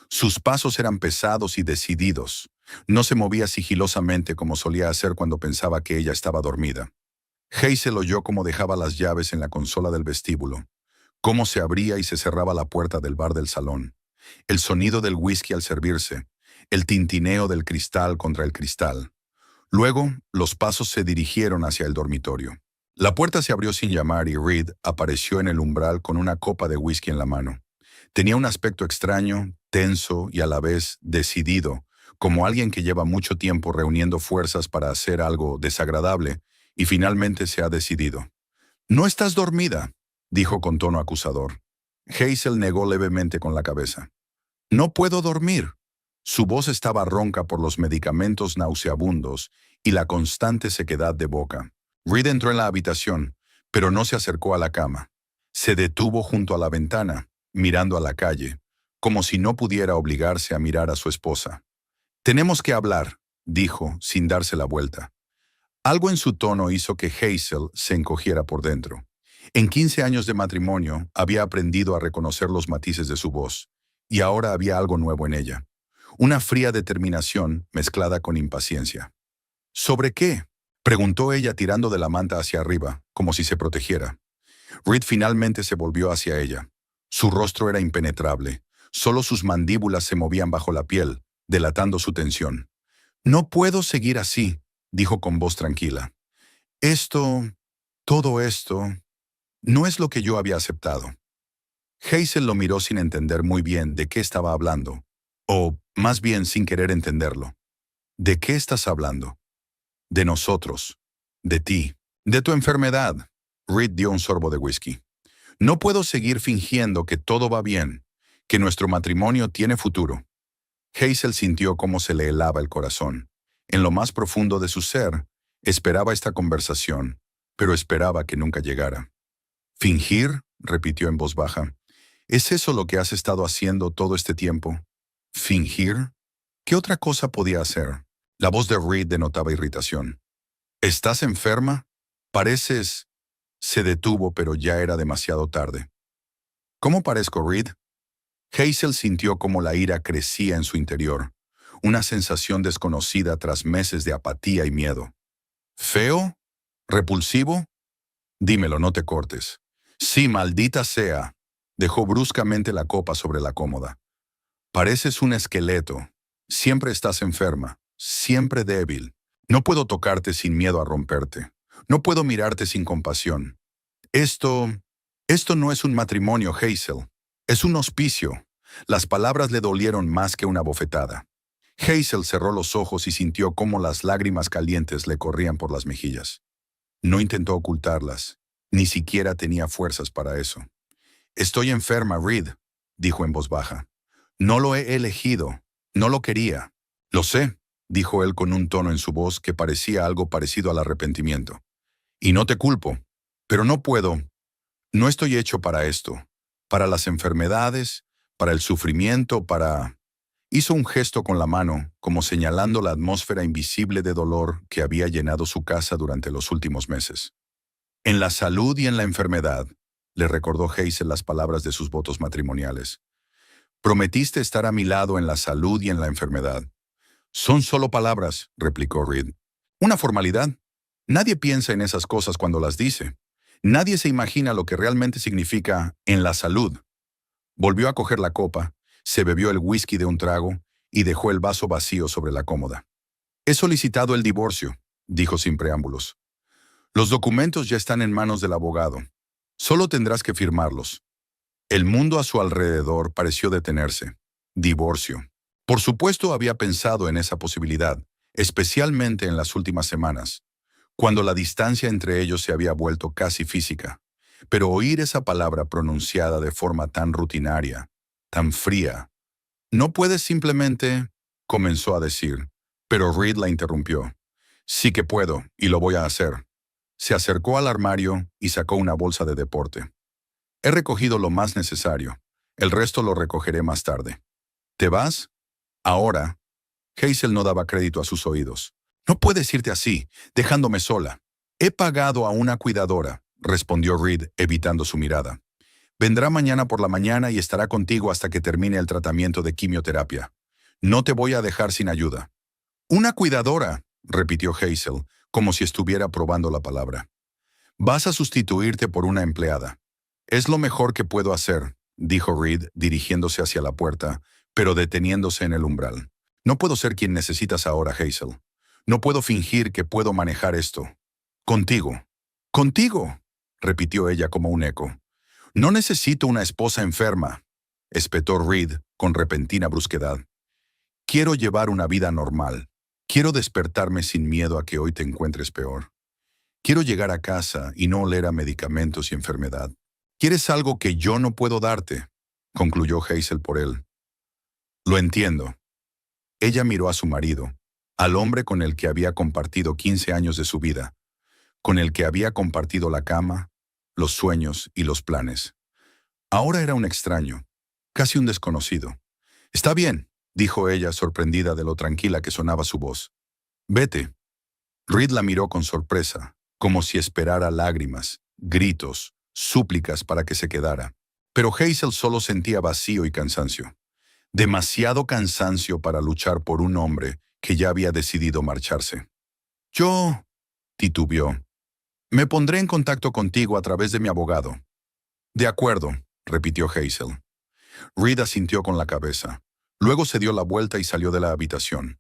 Speaker 1: Sus pasos eran pesados y decididos. No se movía sigilosamente como solía hacer cuando pensaba que ella estaba dormida. Hazel oyó cómo dejaba las llaves en la consola del vestíbulo, cómo se abría y se cerraba la puerta del bar del salón, el sonido del whisky al servirse, el tintineo del cristal contra el cristal. Luego, los pasos se dirigieron hacia el dormitorio. La puerta se abrió sin llamar y Reed apareció en el umbral con una copa de whisky en la mano. Tenía un aspecto extraño, tenso y a la vez decidido, como alguien que lleva mucho tiempo reuniendo fuerzas para hacer algo desagradable y finalmente se ha decidido. «No estás dormida», dijo con tono acusador. Hazel negó levemente con la cabeza. «No puedo dormir». Su voz estaba ronca por los medicamentos nauseabundos y la constante sequedad de boca. Reed entró en la habitación, pero no se acercó a la cama. Se detuvo junto a la ventana, mirando a la calle, como si no pudiera obligarse a mirar a su esposa. «Tenemos que hablar», dijo, sin darse la vuelta. Algo en su tono hizo que Hazel se encogiera por dentro. En 15 años de matrimonio había aprendido a reconocer los matices de su voz, y ahora había algo nuevo en ella. Una fría determinación mezclada con impaciencia. «¿Sobre qué?», preguntó ella tirando de la manta hacia arriba, como si se protegiera. Reed finalmente se volvió hacia ella. Su rostro era impenetrable. Solo sus mandíbulas se movían bajo la piel, delatando su tensión. «No puedo seguir así», dijo con voz tranquila. Todo esto, no es lo que yo había aceptado». Hazel lo miró sin entender muy bien de qué estaba hablando, o más bien sin querer entenderlo. «¿De qué estás hablando?» «De nosotros, de ti, de tu enfermedad». Reed dio un sorbo de whisky. «No puedo seguir fingiendo que todo va bien, que nuestro matrimonio tiene futuro». Hazel sintió cómo se le helaba el corazón. En lo más profundo de su ser, esperaba esta conversación, pero esperaba que nunca llegara. «¿Fingir?», repitió en voz baja. «¿Es eso lo que has estado haciendo todo este tiempo? ¿Fingir? ¿Qué otra cosa podía hacer?». La voz de Reed denotaba irritación. «¿Estás enferma? Pareces...» Se detuvo, pero ya era demasiado tarde. ¿Cómo parezco, Reed? Hazel sintió cómo la ira crecía en su interior, una sensación desconocida tras meses de apatía y miedo. ¿Feo? ¿Repulsivo? Dímelo, no te cortes. Sí, maldita sea. Dejó bruscamente la copa sobre la cómoda. Pareces un esqueleto. Siempre estás enferma, siempre débil. No puedo tocarte sin miedo a romperte. No puedo mirarte sin compasión. Esto... Esto no es un matrimonio, Hazel. Es un hospicio. Las palabras le dolieron más que una bofetada. Hazel cerró los ojos y sintió cómo las lágrimas calientes le corrían por las mejillas. No intentó ocultarlas. Ni siquiera tenía fuerzas para eso. Estoy enferma, Reed, dijo en voz baja. No lo he elegido. No lo quería. Lo sé, dijo él con un tono en su voz que parecía algo parecido al arrepentimiento. Y no te culpo. Pero no puedo. No estoy hecho para esto. Para las enfermedades, para el sufrimiento, para... Hizo un gesto con la mano, como señalando la atmósfera invisible de dolor que había llenado su casa durante los últimos meses. En la salud y en la enfermedad, le recordó Hazel las palabras de sus votos matrimoniales. Prometiste estar a mi lado en la salud y en la enfermedad. Son solo palabras, replicó Reed. Una formalidad. Nadie piensa en esas cosas cuando las dice. Nadie se imagina lo que realmente significa en la salud. Volvió a coger la copa, se bebió el whisky de un trago y dejó el vaso vacío sobre la cómoda. He solicitado el divorcio, dijo sin preámbulos. Los documentos ya están en manos del abogado. Solo tendrás que firmarlos. El mundo a su alrededor pareció detenerse. Divorcio. Por supuesto había pensado en esa posibilidad, especialmente en las últimas semanas, cuando la distancia entre ellos se había vuelto casi física. Pero oír esa palabra pronunciada de forma tan rutinaria, tan fría. No puedes simplemente, comenzó a decir, pero Reed la interrumpió. Sí que puedo, y lo voy a hacer. Se acercó al armario y sacó una bolsa de deporte. He recogido lo más necesario. El resto lo recogeré más tarde. ¿Te vas? Ahora. Hazel no daba crédito a sus oídos. No puedes irte así, dejándome sola. He pagado a una cuidadora, respondió Reed, evitando su mirada. Vendrá mañana por la mañana y estará contigo hasta que termine el tratamiento de quimioterapia. No te voy a dejar sin ayuda. Una cuidadora, repitió Hazel, como si estuviera probando la palabra. Vas a sustituirte por una empleada. Es lo mejor que puedo hacer, dijo Reed, dirigiéndose hacia la puerta, pero deteniéndose en el umbral. No puedo ser quien necesitas ahora, Hazel. No puedo fingir que puedo manejar esto. Contigo. Contigo, repitió ella como un eco. No necesito una esposa enferma, espetó Reed con repentina brusquedad. Quiero llevar una vida normal. Quiero despertarme sin miedo a que hoy te encuentres peor. Quiero llegar a casa y no oler a medicamentos y enfermedad. ¿Quieres algo que yo no puedo darte?, concluyó Hazel por él. Lo entiendo. Ella miró a su marido, al hombre con el que había compartido 15 años de su vida, con el que había compartido la cama, los sueños y los planes. Ahora era un extraño, casi un desconocido. Está bien, dijo ella, sorprendida de lo tranquila que sonaba su voz. Vete. Reed la miró con sorpresa, como si esperara lágrimas, gritos, súplicas para que se quedara. Pero Hazel solo sentía vacío y cansancio. Demasiado cansancio para luchar por un hombre que ya había decidido marcharse. Yo, titubeó, me pondré en contacto contigo a través de mi abogado. De acuerdo, repitió Hazel. Reed asintió con la cabeza. Luego se dio la vuelta y salió de la habitación.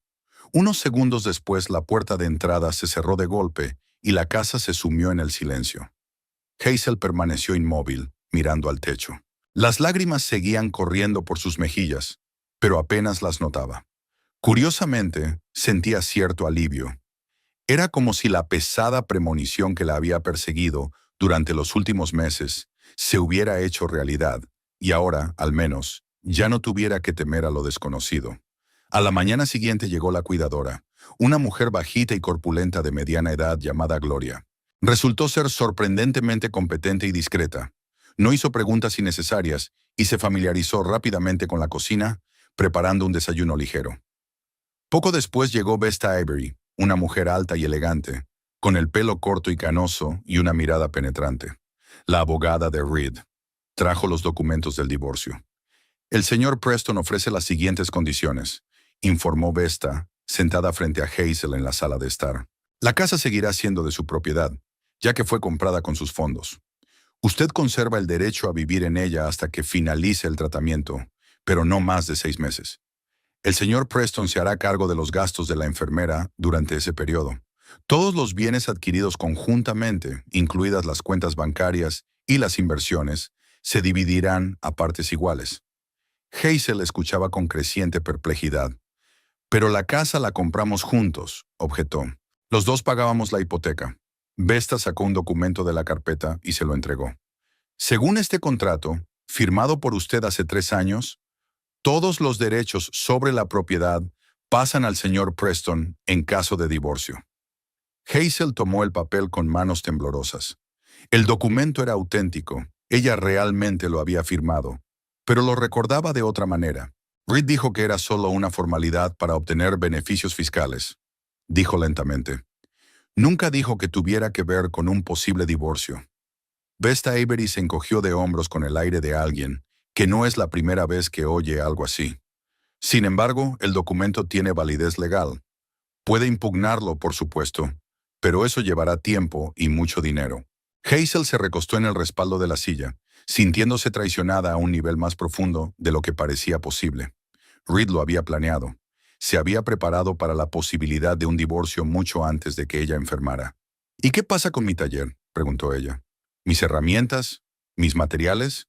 Speaker 1: Unos segundos después la puerta de entrada se cerró de golpe y la casa se sumió en el silencio. Hazel permaneció inmóvil, mirando al techo. Las lágrimas seguían corriendo por sus mejillas, pero apenas las notaba. Curiosamente, sentía cierto alivio. Era como si la pesada premonición que la había perseguido durante los últimos meses se hubiera hecho realidad, y ahora, al menos, ya no tuviera que temer a lo desconocido. A la mañana siguiente llegó la cuidadora, una mujer bajita y corpulenta de mediana edad llamada Gloria. Resultó ser sorprendentemente competente y discreta. No hizo preguntas innecesarias y se familiarizó rápidamente con la cocina, preparando un desayuno ligero. Poco después llegó Vesta Avery, una mujer alta y elegante, con el pelo corto y canoso y una mirada penetrante. La abogada de Reed trajo los documentos del divorcio. El señor Preston ofrece las siguientes condiciones, informó Vesta, sentada frente a Hazel en la sala de estar. La casa seguirá siendo de su propiedad, ya que fue comprada con sus fondos. Usted conserva el derecho a vivir en ella hasta que finalice el tratamiento, pero no más de 6 meses. El señor Preston se hará cargo de los gastos de la enfermera durante ese periodo. Todos los bienes adquiridos conjuntamente, incluidas las cuentas bancarias y las inversiones, se dividirán a partes iguales. Hazel escuchaba con creciente perplejidad. Pero la casa la compramos juntos, objetó. Los dos pagábamos la hipoteca. Vesta sacó un documento de la carpeta y se lo entregó. Según este contrato, firmado por usted hace 3 años, todos los derechos sobre la propiedad pasan al señor Preston en caso de divorcio. Hazel tomó el papel con manos temblorosas. El documento era auténtico, ella realmente lo había firmado, pero lo recordaba de otra manera. Reed dijo que era solo una formalidad para obtener beneficios fiscales. Dijo lentamente. Nunca dijo que tuviera que ver con un posible divorcio. Vesta Avery se encogió de hombros con el aire de alguien que no es la primera vez que oye algo así. Sin embargo, el documento tiene validez legal. Puede impugnarlo, por supuesto, pero eso llevará tiempo y mucho dinero. Hazel se recostó en el respaldo de la silla, sintiéndose traicionada a un nivel más profundo de lo que parecía posible. Reed lo había planeado. Se había preparado para la posibilidad de un divorcio mucho antes de que ella enfermara. ¿Y qué pasa con mi taller?, preguntó ella. ¿Mis herramientas? ¿Mis materiales?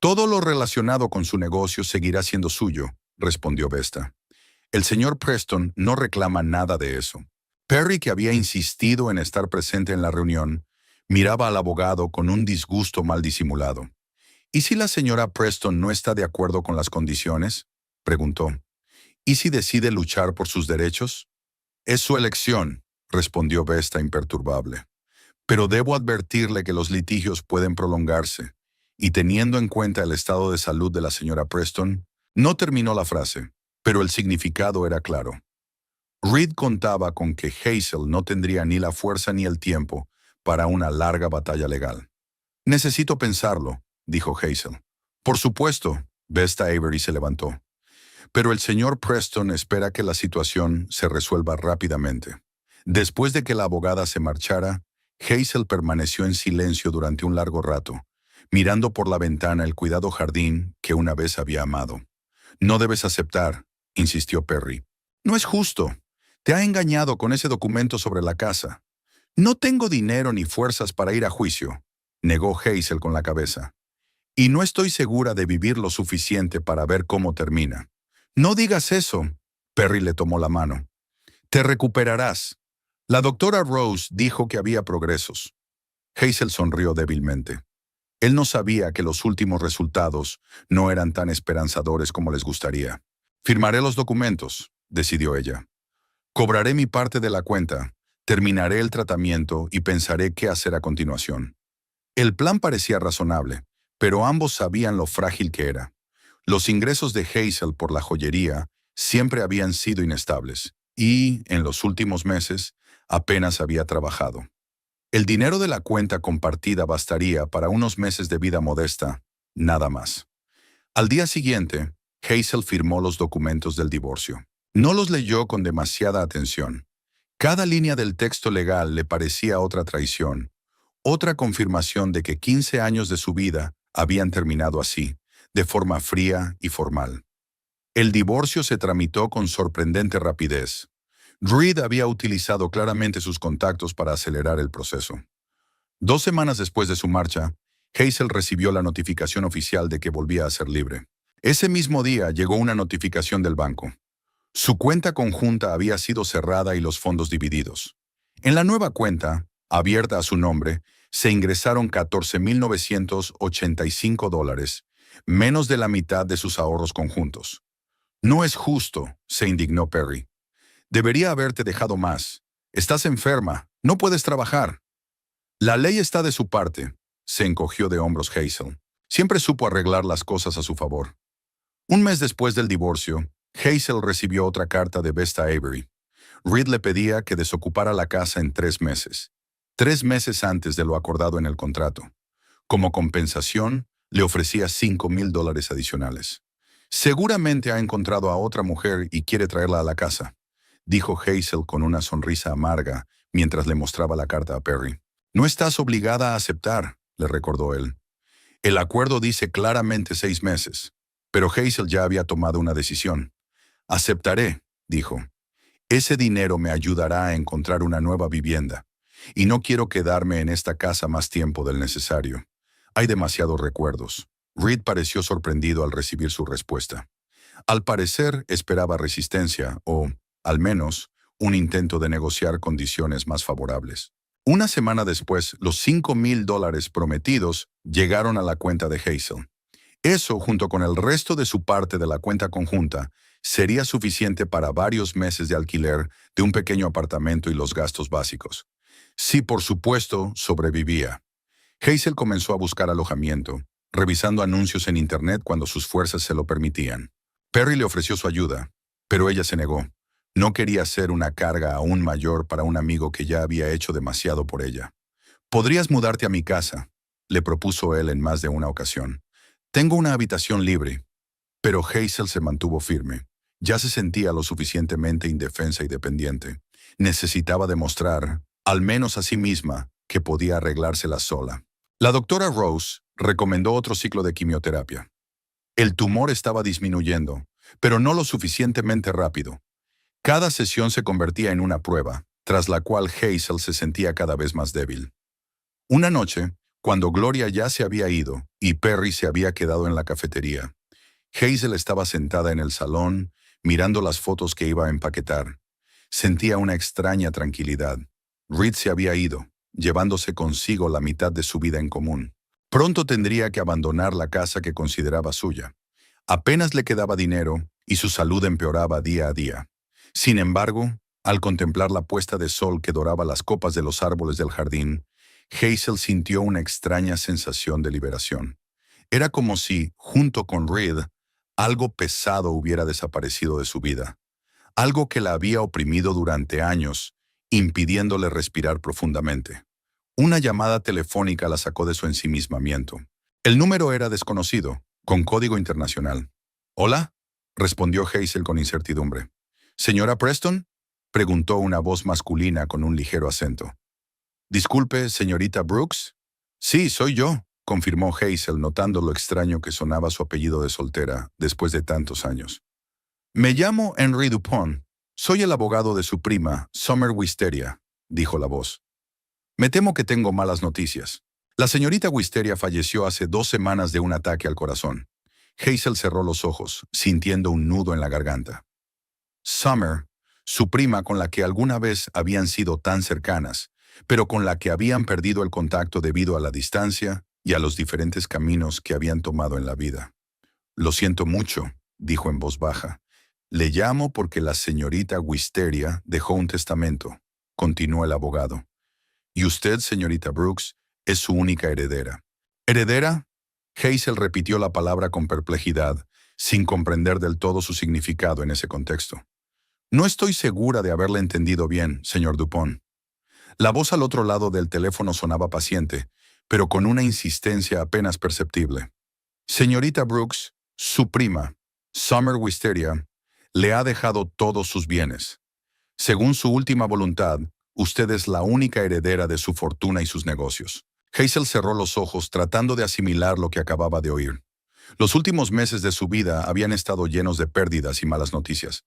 Speaker 1: Todo lo relacionado con su negocio seguirá siendo suyo, respondió Vesta. El señor Preston no reclama nada de eso. Perry, que había insistido en estar presente en la reunión, miraba al abogado con un disgusto mal disimulado. ¿Y si la señora Preston no está de acuerdo con las condiciones?, preguntó. ¿Y si decide luchar por sus derechos? Es su elección, respondió Vesta imperturbable. Pero debo advertirle que los litigios pueden prolongarse, y teniendo en cuenta el estado de salud de la señora Preston, no terminó la frase, pero el significado era claro. Reed contaba con que Hazel no tendría ni la fuerza ni el tiempo para una larga batalla legal. Necesito pensarlo, dijo Hazel. Por supuesto, Vesta Avery se levantó. Pero el señor Preston espera que la situación se resuelva rápidamente. Después de que la abogada se marchara, Hazel permaneció en silencio durante un largo rato, mirando por la ventana el cuidado jardín que una vez había amado. No debes aceptar, insistió Perry. No es justo. Te ha engañado con ese documento sobre la casa. No tengo dinero ni fuerzas para ir a juicio, negó Hazel con la cabeza. Y no estoy segura de vivir lo suficiente para ver cómo termina. No digas eso, Perry le tomó la mano. Te recuperarás. La doctora Rose dijo que había progresos. Hazel sonrió débilmente. Él no sabía que los últimos resultados no eran tan esperanzadores como les gustaría. Firmaré los documentos, decidió ella. Cobraré mi parte de la cuenta, terminaré el tratamiento y pensaré qué hacer a continuación. El plan parecía razonable, pero ambos sabían lo frágil que era. Los ingresos de Hazel por la joyería siempre habían sido inestables y, en los últimos meses, apenas había trabajado. El dinero de la cuenta compartida bastaría para unos meses de vida modesta, nada más. Al día siguiente, Hazel firmó los documentos del divorcio. No los leyó con demasiada atención. Cada línea del texto legal le parecía otra traición, otra confirmación de que 15 años de su vida habían terminado así, de forma fría y formal. El divorcio se tramitó con sorprendente rapidez. Reed había utilizado claramente sus contactos para acelerar el proceso. 2 semanas después de su marcha, Hazel recibió la notificación oficial de que volvía a ser libre. Ese mismo día llegó una notificación del banco. Su cuenta conjunta había sido cerrada y los fondos divididos. En la nueva cuenta, abierta a su nombre, se ingresaron $14,985, menos de la mitad de sus ahorros conjuntos. No es justo, se indignó Perry. Debería haberte dejado más. Estás enferma, no puedes trabajar. La ley está de su parte, se encogió de hombros Hazel. Siempre supo arreglar las cosas a su favor. Un mes después del divorcio, Hazel recibió otra carta de Vesta Avery. Reed le pedía que desocupara la casa en 3 meses, 3 meses antes de lo acordado en el contrato. Como compensación, le ofrecía $5,000 adicionales. Seguramente ha encontrado a otra mujer y quiere traerla a la casa, dijo Hazel con una sonrisa amarga mientras le mostraba la carta a Perry. No estás obligada a aceptar, le recordó él. El acuerdo dice claramente 6 meses, pero Hazel ya había tomado una decisión. Aceptaré, dijo. Ese dinero me ayudará a encontrar una nueva vivienda, y no quiero quedarme en esta casa más tiempo del necesario. Hay demasiados recuerdos. Reed pareció sorprendido al recibir su respuesta. Al parecer esperaba resistencia o, al menos, un intento de negociar condiciones más favorables. Una semana después, los $5,000 prometidos llegaron a la cuenta de Hazel. Eso, junto con el resto de su parte de la cuenta conjunta, sería suficiente para varios meses de alquiler de un pequeño apartamento y los gastos básicos. Si, por supuesto, sobrevivía. Hazel comenzó a buscar alojamiento, revisando anuncios en Internet cuando sus fuerzas se lo permitían. Perry le ofreció su ayuda, pero ella se negó. No quería ser una carga aún mayor para un amigo que ya había hecho demasiado por ella. «Podrías mudarte a mi casa», le propuso él en más de una ocasión. «Tengo una habitación libre». Pero Hazel se mantuvo firme. Ya se sentía lo suficientemente indefensa y dependiente. Necesitaba demostrar, al menos a sí misma, que podía arreglársela sola. La doctora Rose recomendó otro ciclo de quimioterapia. El tumor estaba disminuyendo, pero no lo suficientemente rápido. Cada sesión se convertía en una prueba, tras la cual Hazel se sentía cada vez más débil. Una noche, cuando Gloria ya se había ido y Perry se había quedado en la cafetería, Hazel estaba sentada en el salón, mirando las fotos que iba a empaquetar. Sentía una extraña tranquilidad. Reed se había ido, llevándose consigo la mitad de su vida en común. Pronto tendría que abandonar la casa que consideraba suya. Apenas le quedaba dinero y su salud empeoraba día a día. Sin embargo, al contemplar la puesta de sol que doraba las copas de los árboles del jardín, Hazel sintió una extraña sensación de liberación. Era como si, junto con Reed, algo pesado hubiera desaparecido de su vida. Algo que la había oprimido durante años, impidiéndole respirar profundamente. Una llamada telefónica la sacó de su ensimismamiento. El número era desconocido, con código internacional. «¿Hola?», respondió Hazel con incertidumbre. «¿Señora Preston?», preguntó una voz masculina con un ligero acento. «Disculpe, señorita Brooks». «Sí, soy yo», confirmó Hazel, notando lo extraño que sonaba su apellido de soltera después de tantos años. «Me llamo Henry Dupont. Soy el abogado de su prima, Summer Wisteria», dijo la voz. «Me temo que tengo malas noticias. La señorita Wisteria falleció hace 2 semanas de un ataque al corazón». Hazel cerró los ojos, sintiendo un nudo en la garganta. Summer, su prima con la que alguna vez habían sido tan cercanas, pero con la que habían perdido el contacto debido a la distancia y a los diferentes caminos que habían tomado en la vida. «Lo siento mucho», dijo en voz baja. «Le llamo porque la señorita Wisteria dejó un testamento», continuó el abogado. «Y usted, señorita Brooks, es su única heredera». «¿Heredera?», Hazel repitió la palabra con perplejidad, sin comprender del todo su significado en ese contexto. «No estoy segura de haberle entendido bien, señor Dupont». La voz al otro lado del teléfono sonaba paciente, pero con una insistencia apenas perceptible. «Señorita Brooks, su prima, Summer Wisteria, le ha dejado todos sus bienes. Según su última voluntad, usted es la única heredera de su fortuna y sus negocios». Hazel cerró los ojos tratando de asimilar lo que acababa de oír. Los últimos meses de su vida habían estado llenos de pérdidas y malas noticias.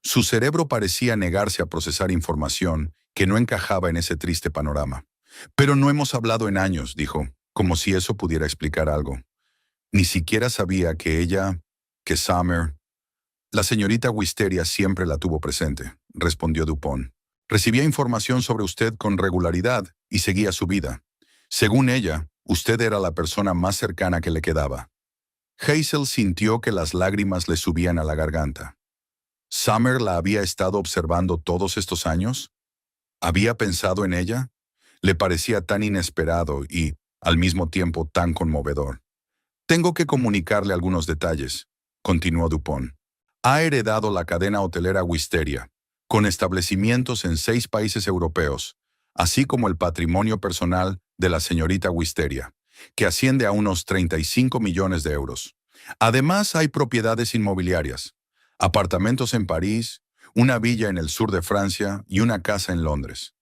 Speaker 1: Su cerebro parecía negarse a procesar información que no encajaba en ese triste panorama. «Pero no hemos hablado en años», dijo, como si eso pudiera explicar algo. «Ni siquiera sabía que Summer...» «La señorita Wisteria siempre la tuvo presente», respondió Dupont. «Recibía información sobre usted con regularidad y seguía su vida. Según ella, usted era la persona más cercana que le quedaba». Hazel sintió que las lágrimas le subían a la garganta. ¿Summer la había estado observando todos estos años? ¿Había pensado en ella? Le parecía tan inesperado y, al mismo tiempo, tan conmovedor. «Tengo que comunicarle algunos detalles», continuó Dupont. «Ha heredado la cadena hotelera Wisteria, con establecimientos en 6 países europeos, así como el patrimonio personal de la señorita Wisteria, que asciende a unos 35 millones de euros. Además, hay propiedades inmobiliarias, apartamentos en París, una villa en el sur de Francia y una casa en Londres.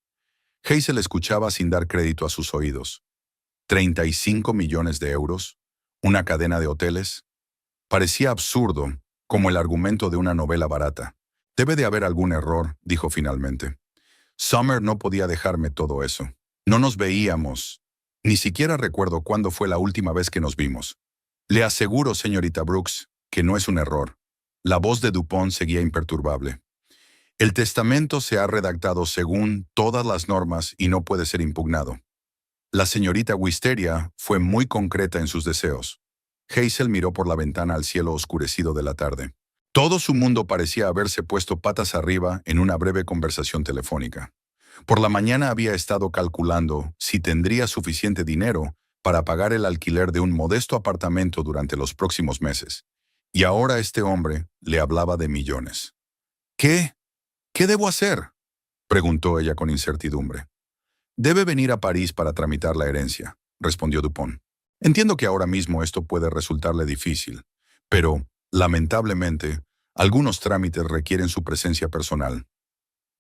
Speaker 1: Hazel escuchaba sin dar crédito a sus oídos. 35 millones de euros, una cadena de hoteles. Parecía absurdo, como el argumento de una novela barata. Debe de haber algún error, dijo finalmente. Summer no podía dejarme todo eso. No nos veíamos. Ni siquiera recuerdo cuándo fue la última vez que nos vimos. Le aseguro, señorita Brooks, que no es un error. La voz de Dupont seguía imperturbable. El testamento se ha redactado según todas las normas y no puede ser impugnado. La señorita Wisteria fue muy concreta en sus deseos. Hazel miró por la ventana al cielo oscurecido de la tarde. Todo su mundo parecía haberse puesto patas arriba en una breve conversación telefónica. Por la mañana había estado calculando si tendría suficiente dinero para pagar el alquiler de un modesto apartamento durante los próximos meses. Y ahora este hombre le hablaba de millones. ¿Qué? ¿Qué debo hacer?, preguntó ella con incertidumbre. Debe venir a París para tramitar la herencia, respondió Dupont. Entiendo que ahora mismo esto puede resultarle difícil, pero, lamentablemente, algunos trámites requieren su presencia personal.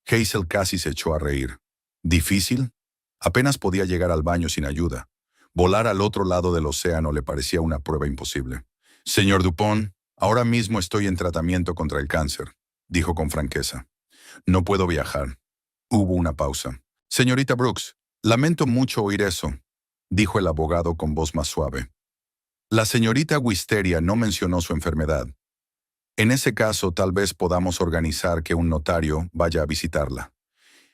Speaker 1: Hazel casi se echó a reír. ¿Difícil? Apenas podía llegar al baño sin ayuda. Volar al otro lado del océano le parecía una prueba imposible. Señor Dupont, ahora mismo estoy en tratamiento contra el cáncer, dijo con franqueza. No puedo viajar. Hubo una pausa. Señorita Brooks, lamento mucho oír eso, dijo el abogado con voz más suave. La señorita Wisteria no mencionó su enfermedad. En ese caso, tal vez podamos organizar que un notario vaya a visitarla.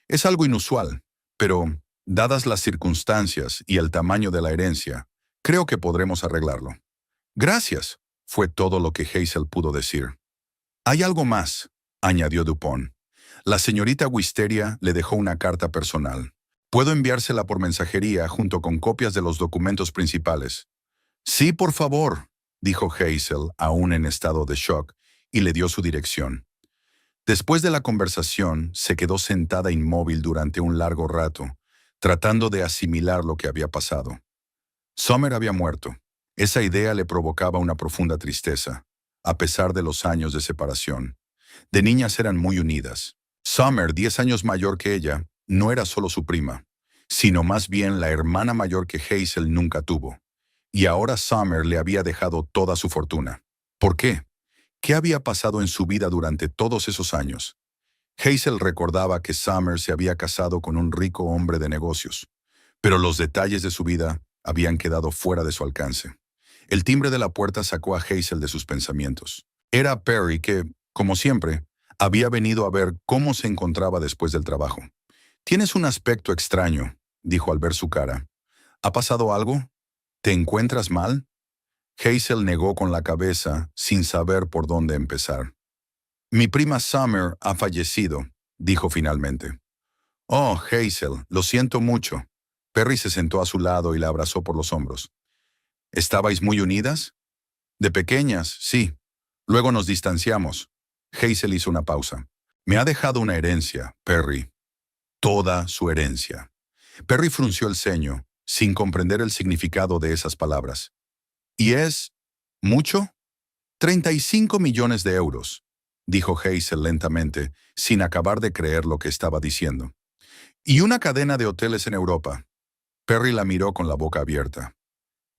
Speaker 1: Es algo inusual, pero, dadas las circunstancias y el tamaño de la herencia, creo que podremos arreglarlo. Gracias, fue todo lo que Hazel pudo decir. Hay algo más, añadió Dupont. La señorita Wisteria le dejó una carta personal. Puedo enviársela por mensajería junto con copias de los documentos principales. Sí, por favor, dijo Hazel, aún en estado de shock, y le dio su dirección. Después de la conversación, se quedó sentada inmóvil durante un largo rato, tratando de asimilar lo que había pasado. Summer había muerto. Esa idea le provocaba una profunda tristeza, a pesar de los años de separación. De niñas eran muy unidas. Summer, 10 años mayor que ella, no era solo su prima, sino más bien la hermana mayor que Hazel nunca tuvo. Y ahora Summer le había dejado toda su fortuna. ¿Por qué? ¿Qué había pasado en su vida durante todos esos años? Hazel recordaba que Summer se había casado con un rico hombre de negocios, pero los detalles de su vida habían quedado fuera de su alcance. El timbre de la puerta sacó a Hazel de sus pensamientos. Era Perry que, como siempre, había venido a ver cómo se encontraba después del trabajo. «Tienes un aspecto extraño», dijo al ver su cara. «¿Ha pasado algo? ¿Te encuentras mal?» Hazel negó con la cabeza, sin saber por dónde empezar. «Mi prima Summer ha fallecido», dijo finalmente. «Oh, Hazel, lo siento mucho». Perry se sentó a su lado y la abrazó por los hombros. «¿Estabais muy unidas?» «De pequeñas, sí. Luego nos distanciamos». Hazel hizo una pausa. «Me ha dejado una herencia, Perry. Toda su herencia». Perry frunció el ceño, sin comprender el significado de esas palabras. «¿Y es mucho?» 35 millones de euros, dijo Hazel lentamente, sin acabar de creer lo que estaba diciendo. «Y una cadena de hoteles en Europa». Perry la miró con la boca abierta.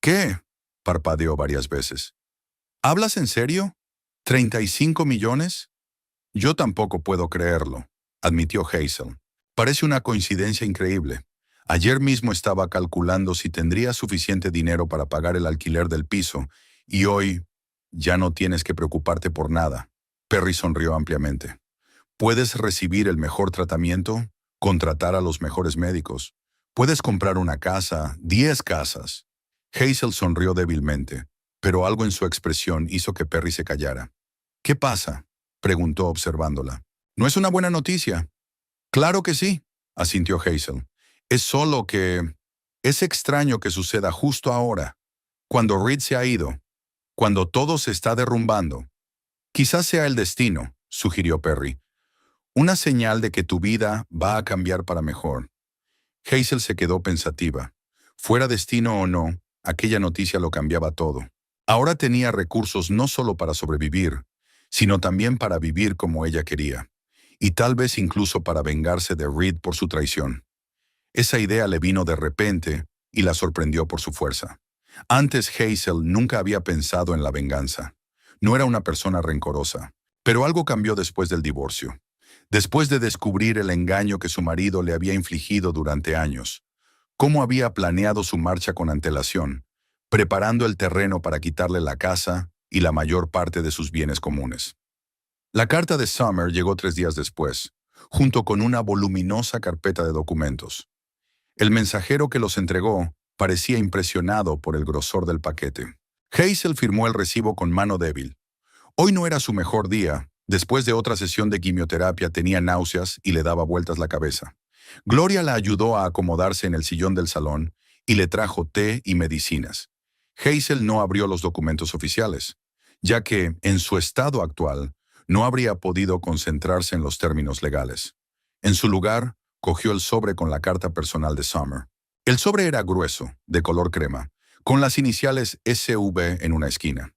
Speaker 1: «¿Qué?», parpadeó varias veces. «¿Hablas en serio? ¿35 millones?» «Yo tampoco puedo creerlo», admitió Hazel. «Parece una coincidencia increíble. Ayer mismo estaba calculando si tendría suficiente dinero para pagar el alquiler del piso, y hoy ya no tienes que preocuparte por nada». Perry sonrió ampliamente. «Puedes recibir el mejor tratamiento, contratar a los mejores médicos. Puedes comprar una casa, 10 casas». Hazel sonrió débilmente, pero algo en su expresión hizo que Perry se callara. «¿Qué pasa?», preguntó observándola. «¿No es una buena noticia?» «Claro que sí», asintió Hazel. «Es solo que es extraño que suceda justo ahora, cuando Reed se ha ido, cuando todo se está derrumbando». «Quizás sea el destino», sugirió Perry. Una señal de que tu vida va a cambiar para mejor. Hazel se quedó pensativa. Fuera destino o no, aquella noticia lo cambiaba todo. Ahora tenía recursos no solo para sobrevivir, sino también para vivir como ella quería, y tal vez incluso para vengarse de Reed por su traición. Esa idea le vino de repente y la sorprendió por su fuerza. Antes Hazel nunca había pensado en la venganza. No era una persona rencorosa. Pero algo cambió después del divorcio. Después de descubrir el engaño que su marido le había infligido durante años, cómo había planeado su marcha con antelación, preparando el terreno para quitarle la casa y la mayor parte de sus bienes comunes. La carta de Summer llegó 3 días después, junto con una voluminosa carpeta de documentos. El mensajero que los entregó parecía impresionado por el grosor del paquete. Hazel firmó el recibo con mano débil. Hoy no era su mejor día. Después de otra sesión de quimioterapia tenía náuseas y le daba vueltas la cabeza. Gloria la ayudó a acomodarse en el sillón del salón y le trajo té y medicinas. Hazel no abrió los documentos oficiales, ya que, en su estado actual, no habría podido concentrarse en los términos legales. En su lugar, cogió el sobre con la carta personal de Summer. El sobre era grueso, de color crema, con las iniciales SV en una esquina.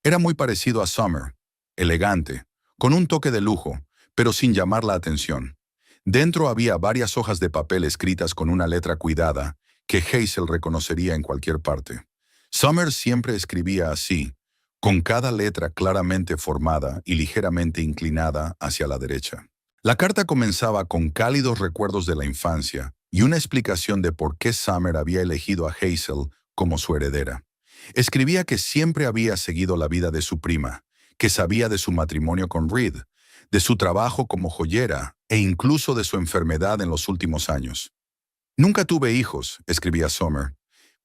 Speaker 1: Era muy parecido a Summer, elegante, con un toque de lujo, pero sin llamar la atención. Dentro había varias hojas de papel escritas con una letra cuidada que Hazel reconocería en cualquier parte. Summer siempre escribía así, con cada letra claramente formada y ligeramente inclinada hacia la derecha. La carta comenzaba con cálidos recuerdos de la infancia y una explicación de por qué Summer había elegido a Hazel como su heredera. Escribía que siempre había seguido la vida de su prima, que sabía de su matrimonio con Reed, de su trabajo como joyera e incluso de su enfermedad en los últimos años. Nunca tuve hijos, escribía Summer.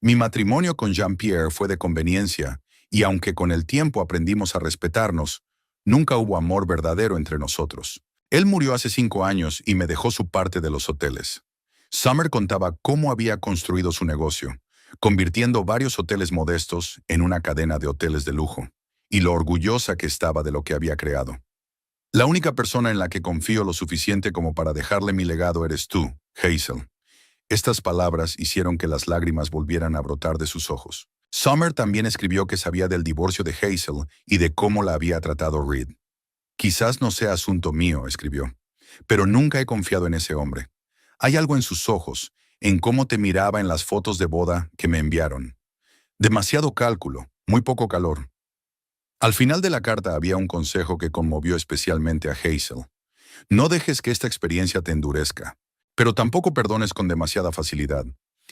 Speaker 1: Mi matrimonio con Jean-Pierre fue de conveniencia, y aunque con el tiempo aprendimos a respetarnos, nunca hubo amor verdadero entre nosotros. Él murió hace 5 años y me dejó su parte de los hoteles. Summer contaba cómo había construido su negocio, convirtiendo varios hoteles modestos en una cadena de hoteles de lujo, y lo orgullosa que estaba de lo que había creado. La única persona en la que confío lo suficiente como para dejarle mi legado eres tú, Hazel. Estas palabras hicieron que las lágrimas volvieran a brotar de sus ojos. Summer también escribió que sabía del divorcio de Hazel y de cómo la había tratado Reed. Quizás no sea asunto mío, escribió, pero nunca he confiado en ese hombre. Hay algo en sus ojos, en cómo te miraba en las fotos de boda que me enviaron. Demasiado cálculo, muy poco calor. Al final de la carta había un consejo que conmovió especialmente a Hazel. No dejes que esta experiencia te endurezca, pero tampoco perdones con demasiada facilidad.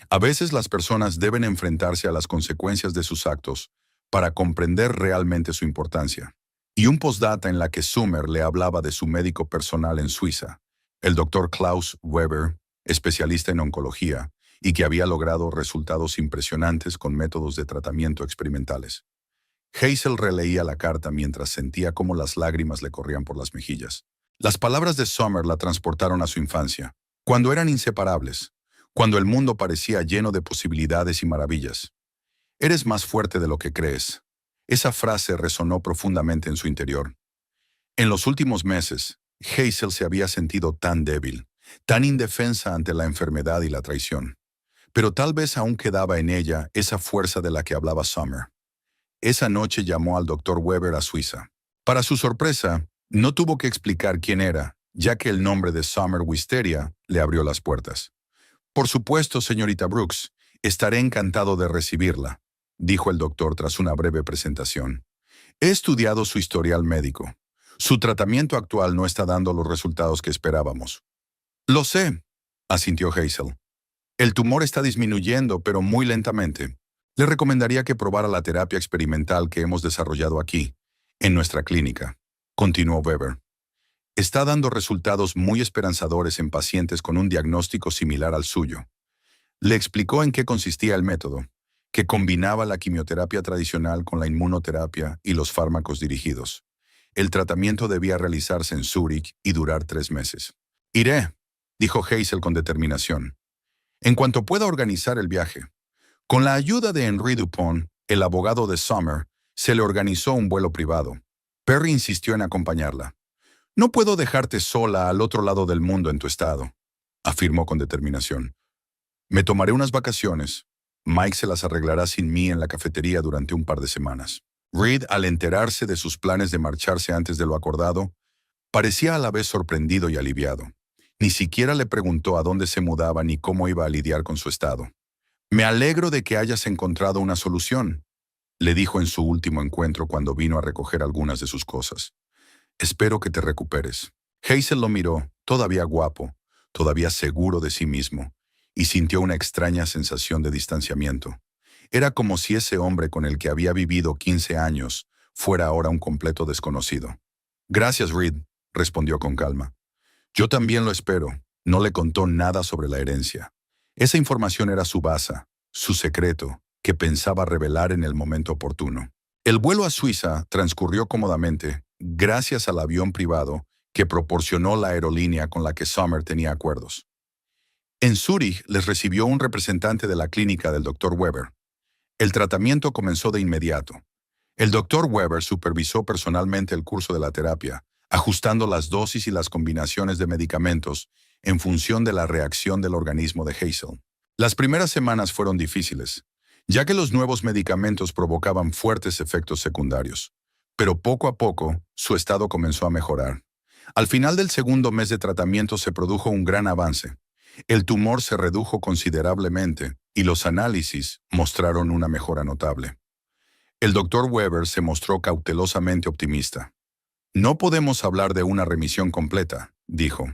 Speaker 1: A veces las personas deben enfrentarse a las consecuencias de sus actos para comprender realmente su importancia. Y un postdata en la que Summer le hablaba de su médico personal en Suiza, el Dr. Klaus Weber, especialista en oncología, y que había logrado resultados impresionantes con métodos de tratamiento experimentales. Hazel releía la carta mientras sentía cómo las lágrimas le corrían por las mejillas. Las palabras de Summer la transportaron a su infancia, cuando eran inseparables, cuando el mundo parecía lleno de posibilidades y maravillas. Eres más fuerte de lo que crees. Esa frase resonó profundamente en su interior. En los últimos meses, Hazel se había sentido tan débil, tan indefensa ante la enfermedad y la traición. Pero tal vez aún quedaba en ella esa fuerza de la que hablaba Summer. Esa noche llamó al Dr. Weber a Suiza. Para su sorpresa, no tuvo que explicar quién era, ya que el nombre de Summer Wisteria le abrió las puertas. Por supuesto, señorita Brooks, estaré encantado de recibirla, dijo el doctor tras una breve presentación. He estudiado su historial médico. Su tratamiento actual no está dando los resultados que esperábamos. Lo sé, asintió Hazel. El tumor está disminuyendo, pero muy lentamente. Le recomendaría que probara la terapia experimental que hemos desarrollado aquí, en nuestra clínica, continuó Weber. Está dando resultados muy esperanzadores en pacientes con un diagnóstico similar al suyo. Le explicó en qué consistía el método, que combinaba la quimioterapia tradicional con la inmunoterapia y los fármacos dirigidos. El tratamiento debía realizarse en Zúrich y durar 3 meses. Iré, dijo Hazel con determinación, en cuanto pueda organizar el viaje. Con la ayuda de Henri Dupont, el abogado de Summer, se le organizó un vuelo privado. Perry insistió en acompañarla. No puedo dejarte sola al otro lado del mundo en tu estado, afirmó con determinación. Me tomaré unas vacaciones. Mike se las arreglará sin mí en la cafetería durante un par de semanas. Reed, al enterarse de sus planes de marcharse antes de lo acordado, parecía a la vez sorprendido y aliviado. Ni siquiera le preguntó a dónde se mudaba ni cómo iba a lidiar con su estado. Me alegro de que hayas encontrado una solución, le dijo en su último encuentro cuando vino a recoger algunas de sus cosas. Espero que te recuperes. Hazel lo miró, todavía guapo, todavía seguro de sí mismo, y sintió una extraña sensación de distanciamiento. Era como si ese hombre con el que había vivido 15 años fuera ahora un completo desconocido. Gracias, Reed, respondió con calma. Yo también lo espero. No le contó nada sobre la herencia. Esa información era su baza, su secreto, que pensaba revelar en el momento oportuno. El vuelo a Suiza transcurrió cómodamente, gracias al avión privado que proporcionó la aerolínea con la que Summer tenía acuerdos. En Zúrich les recibió un representante de la clínica del Dr. Weber. El tratamiento comenzó de inmediato. El Dr. Weber supervisó personalmente el curso de la terapia, ajustando las dosis y las combinaciones de medicamentos en función de la reacción del organismo de Hazel. Las primeras semanas fueron difíciles, ya que los nuevos medicamentos provocaban fuertes efectos secundarios. Pero poco a poco, su estado comenzó a mejorar. Al final del segundo mes de tratamiento se produjo un gran avance. El tumor se redujo considerablemente y los análisis mostraron una mejora notable. El Dr. Weber se mostró cautelosamente optimista. No podemos hablar de una remisión completa, dijo,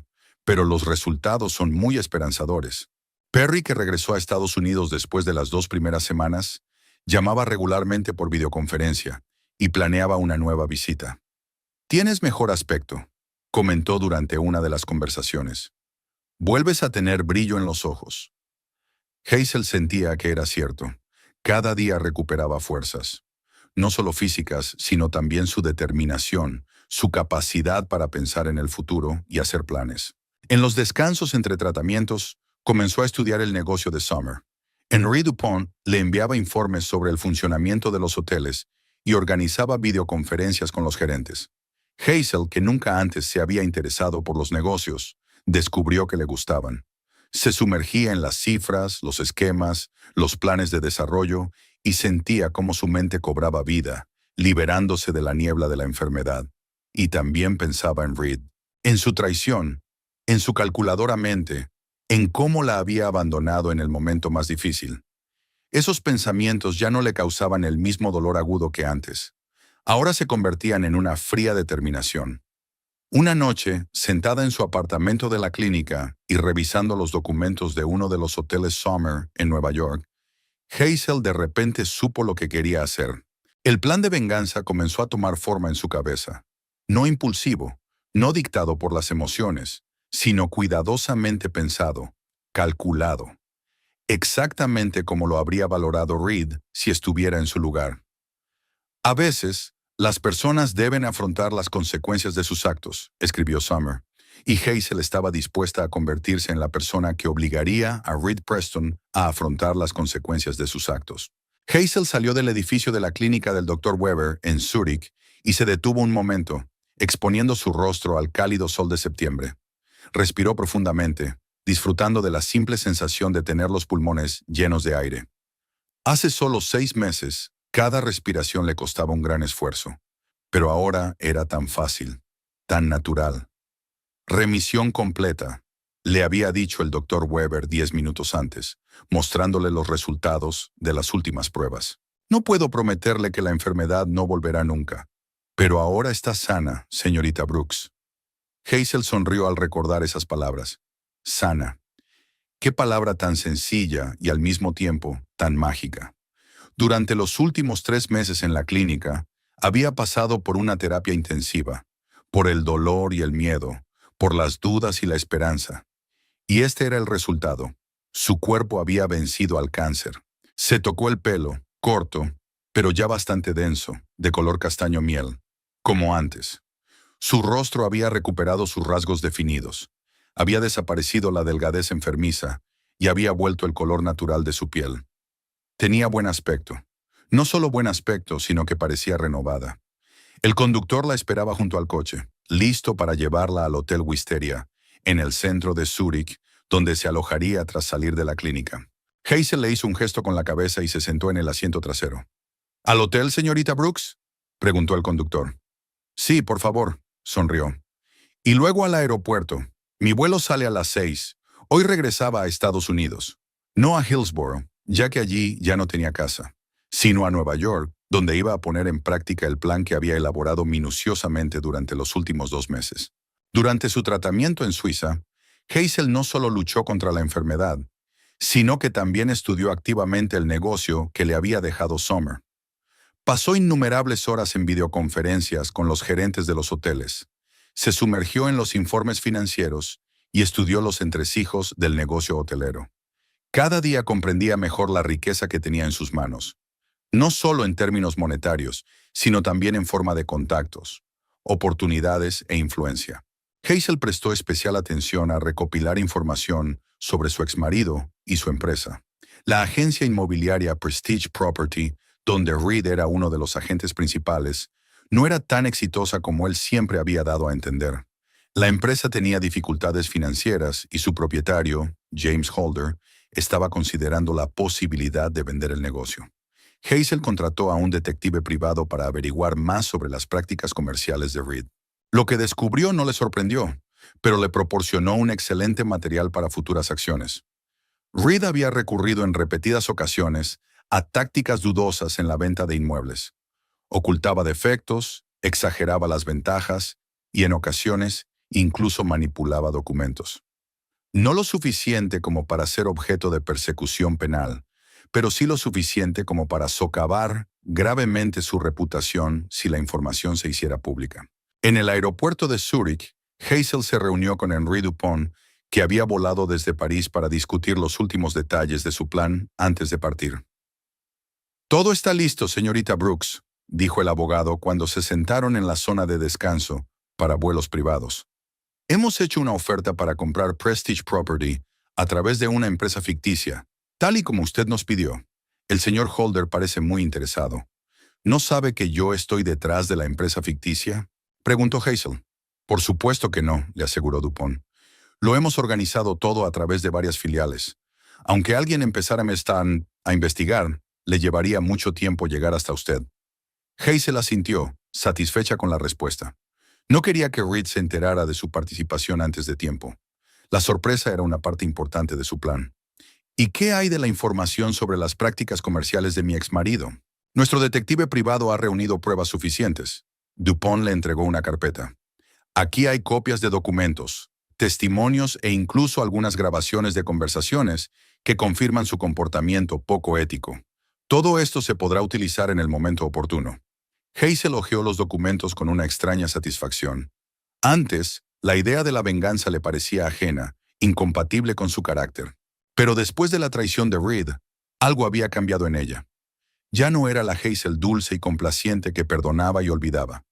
Speaker 1: pero los resultados son muy esperanzadores. Perry, que regresó a Estados Unidos después de las 2 primeras semanas, llamaba regularmente por videoconferencia y planeaba una nueva visita. «Tienes mejor aspecto», comentó durante una de las conversaciones. «Vuelves a tener brillo en los ojos». Hazel sentía que era cierto. Cada día recuperaba fuerzas. No solo físicas, sino también su determinación, su capacidad para pensar en el futuro y hacer planes. En los descansos entre tratamientos, comenzó a estudiar el negocio de Summer. Henri Dupont le enviaba informes sobre el funcionamiento de los hoteles y organizaba videoconferencias con los gerentes. Hazel, que nunca antes se había interesado por los negocios, descubrió que le gustaban. Se sumergía en las cifras, los esquemas, los planes de desarrollo y sentía cómo su mente cobraba vida, liberándose de la niebla de la enfermedad. Y también pensaba en Reed, en su traición, en su calculadora mente, en cómo la había abandonado en el momento más difícil. Esos pensamientos ya no le causaban el mismo dolor agudo que antes. Ahora se convertían en una fría determinación. Una noche, sentada en su apartamento de la clínica y revisando los documentos de uno de los hoteles Summer en Nueva York, Hazel de repente supo lo que quería hacer. El plan de venganza comenzó a tomar forma en su cabeza. No impulsivo, no dictado por las emociones, sino cuidadosamente pensado, calculado. Exactamente como lo habría valorado Reed si estuviera en su lugar. A veces, las personas deben afrontar las consecuencias de sus actos, escribió Summer, y Hazel estaba dispuesta a convertirse en la persona que obligaría a Reed Preston a afrontar las consecuencias de sus actos. Hazel salió del edificio de la clínica del Dr. Weber en Zúrich y se detuvo un momento, exponiendo su rostro al cálido sol de septiembre. Respiró profundamente, disfrutando de la simple sensación de tener los pulmones llenos de aire. Hace solo 6 meses, cada respiración le costaba un gran esfuerzo, pero ahora era tan fácil, tan natural. Remisión completa, le había dicho el Dr. Weber 10 minutos antes, mostrándole los resultados de las últimas pruebas. No puedo prometerle que la enfermedad no volverá nunca, pero ahora está sana, señorita Brooks. Hazel sonrió al recordar esas palabras. Sana. Qué palabra tan sencilla y al mismo tiempo tan mágica. Durante los últimos 3 meses en la clínica, había pasado por una terapia intensiva, por el dolor y el miedo, por las dudas y la esperanza. Y este era el resultado. Su cuerpo había vencido al cáncer. Se tocó el pelo, corto, pero ya bastante denso, de color castaño miel, como antes. Su rostro había recuperado sus rasgos definidos. Había desaparecido la delgadez enfermiza y había vuelto el color natural de su piel. Tenía buen aspecto. No solo buen aspecto, sino que parecía renovada. El conductor la esperaba junto al coche. listo para llevarla al Hotel Wisteria, en el centro de Zúrich, donde se alojaría tras salir de la clínica. Hazel le hizo un gesto con la cabeza y se sentó en el asiento trasero. ¿Al hotel, señorita Brooks?, preguntó el conductor. Sí, por favor, sonrió. Y luego al aeropuerto. Mi vuelo sale a las 6. Hoy regresaba a Estados Unidos. No a Hillsborough, ya que allí ya no tenía casa, sino a Nueva York, donde iba a poner en práctica el plan que había elaborado minuciosamente durante los últimos 2 meses. Durante su tratamiento en Suiza, Hazel no solo luchó contra la enfermedad, sino que también estudió activamente el negocio que le había dejado Sommer. Pasó innumerables horas en videoconferencias con los gerentes de los hoteles. Se sumergió en los informes financieros y estudió los entresijos del negocio hotelero. Cada día comprendía mejor la riqueza que tenía en sus manos, no solo en términos monetarios, sino también en forma de contactos, oportunidades e influencia. Hazel prestó especial atención a recopilar información sobre su exmarido y su empresa. La agencia inmobiliaria Prestige Property, donde Reed era uno de los agentes principales, no era tan exitosa como él siempre había dado a entender. La empresa tenía dificultades financieras y su propietario, James Holder, estaba considerando la posibilidad de vender el negocio. Hazel contrató a un detective privado para averiguar más sobre las prácticas comerciales de Reed. Lo que descubrió no le sorprendió, pero le proporcionó un excelente material para futuras acciones. Reed había recurrido en repetidas ocasiones a tácticas dudosas en la venta de inmuebles. Ocultaba defectos, exageraba las ventajas y en ocasiones incluso manipulaba documentos. No lo suficiente como para ser objeto de persecución penal, pero sí lo suficiente como para socavar gravemente su reputación si la información se hiciera pública. En el aeropuerto de Zúrich, Hazel se reunió con Henri Dupont, que había volado desde París para discutir los últimos detalles de su plan antes de partir. «Todo está listo, señorita Brooks», dijo el abogado cuando se sentaron en la zona de descanso para vuelos privados. «Hemos hecho una oferta para comprar Prestige Property a través de una empresa ficticia, tal y como usted nos pidió. El señor Holder parece muy interesado. ¿No sabe que yo estoy detrás de la empresa ficticia?», preguntó Hazel. «Por supuesto que no», le aseguró Dupont. «Lo hemos organizado todo a través de varias filiales. Aunque alguien empezara a investigar, le llevaría mucho tiempo llegar hasta usted». Hazel asintió, satisfecha con la respuesta. No quería que Reed se enterara de su participación antes de tiempo. La sorpresa era una parte importante de su plan. «¿Y qué hay de la información sobre las prácticas comerciales de mi exmarido?» «Nuestro detective privado ha reunido pruebas suficientes». Dupont le entregó una carpeta. «Aquí hay copias de documentos, testimonios e incluso algunas grabaciones de conversaciones que confirman su comportamiento poco ético. Todo esto se podrá utilizar en el momento oportuno». Hazel hojeó los documentos con una extraña satisfacción. Antes, la idea de la venganza le parecía ajena, incompatible con su carácter. Pero después de la traición de Reed, algo había cambiado en ella. Ya no era la Hazel dulce y complaciente que perdonaba y olvidaba.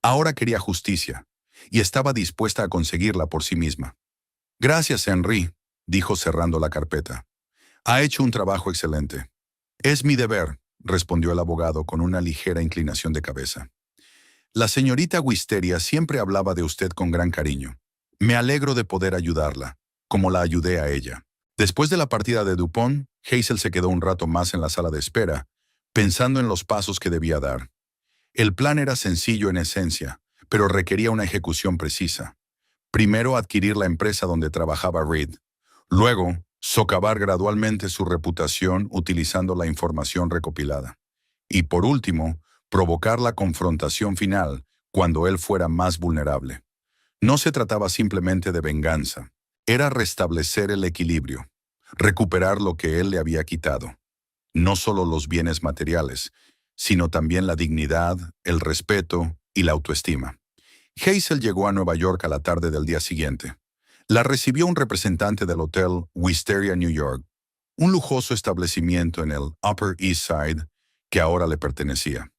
Speaker 1: Ahora quería justicia, y estaba dispuesta a conseguirla por sí misma. «Gracias, Henry», dijo cerrando la carpeta. «Ha hecho un trabajo excelente». «Es mi deber», respondió el abogado con una ligera inclinación de cabeza. «La señorita Wisteria siempre hablaba de usted con gran cariño. Me alegro de poder ayudarla, como la ayudé a ella». Después de la partida de Dupont, Hazel se quedó un rato más en la sala de espera, pensando en los pasos que debía dar. El plan era sencillo en esencia, pero requería una ejecución precisa. Primero, adquirir la empresa donde trabajaba Reed. Luego, socavar gradualmente su reputación utilizando la información recopilada. Y por último, provocar la confrontación final cuando él fuera más vulnerable. No se trataba simplemente de venganza. Era restablecer el equilibrio, recuperar lo que él le había quitado. No solo los bienes materiales, sino también la dignidad, el respeto y la autoestima. Hazel llegó a Nueva York a la tarde del día siguiente. La recibió un representante del Hotel Wisteria New York, un lujoso establecimiento en el Upper East Side que ahora le pertenecía.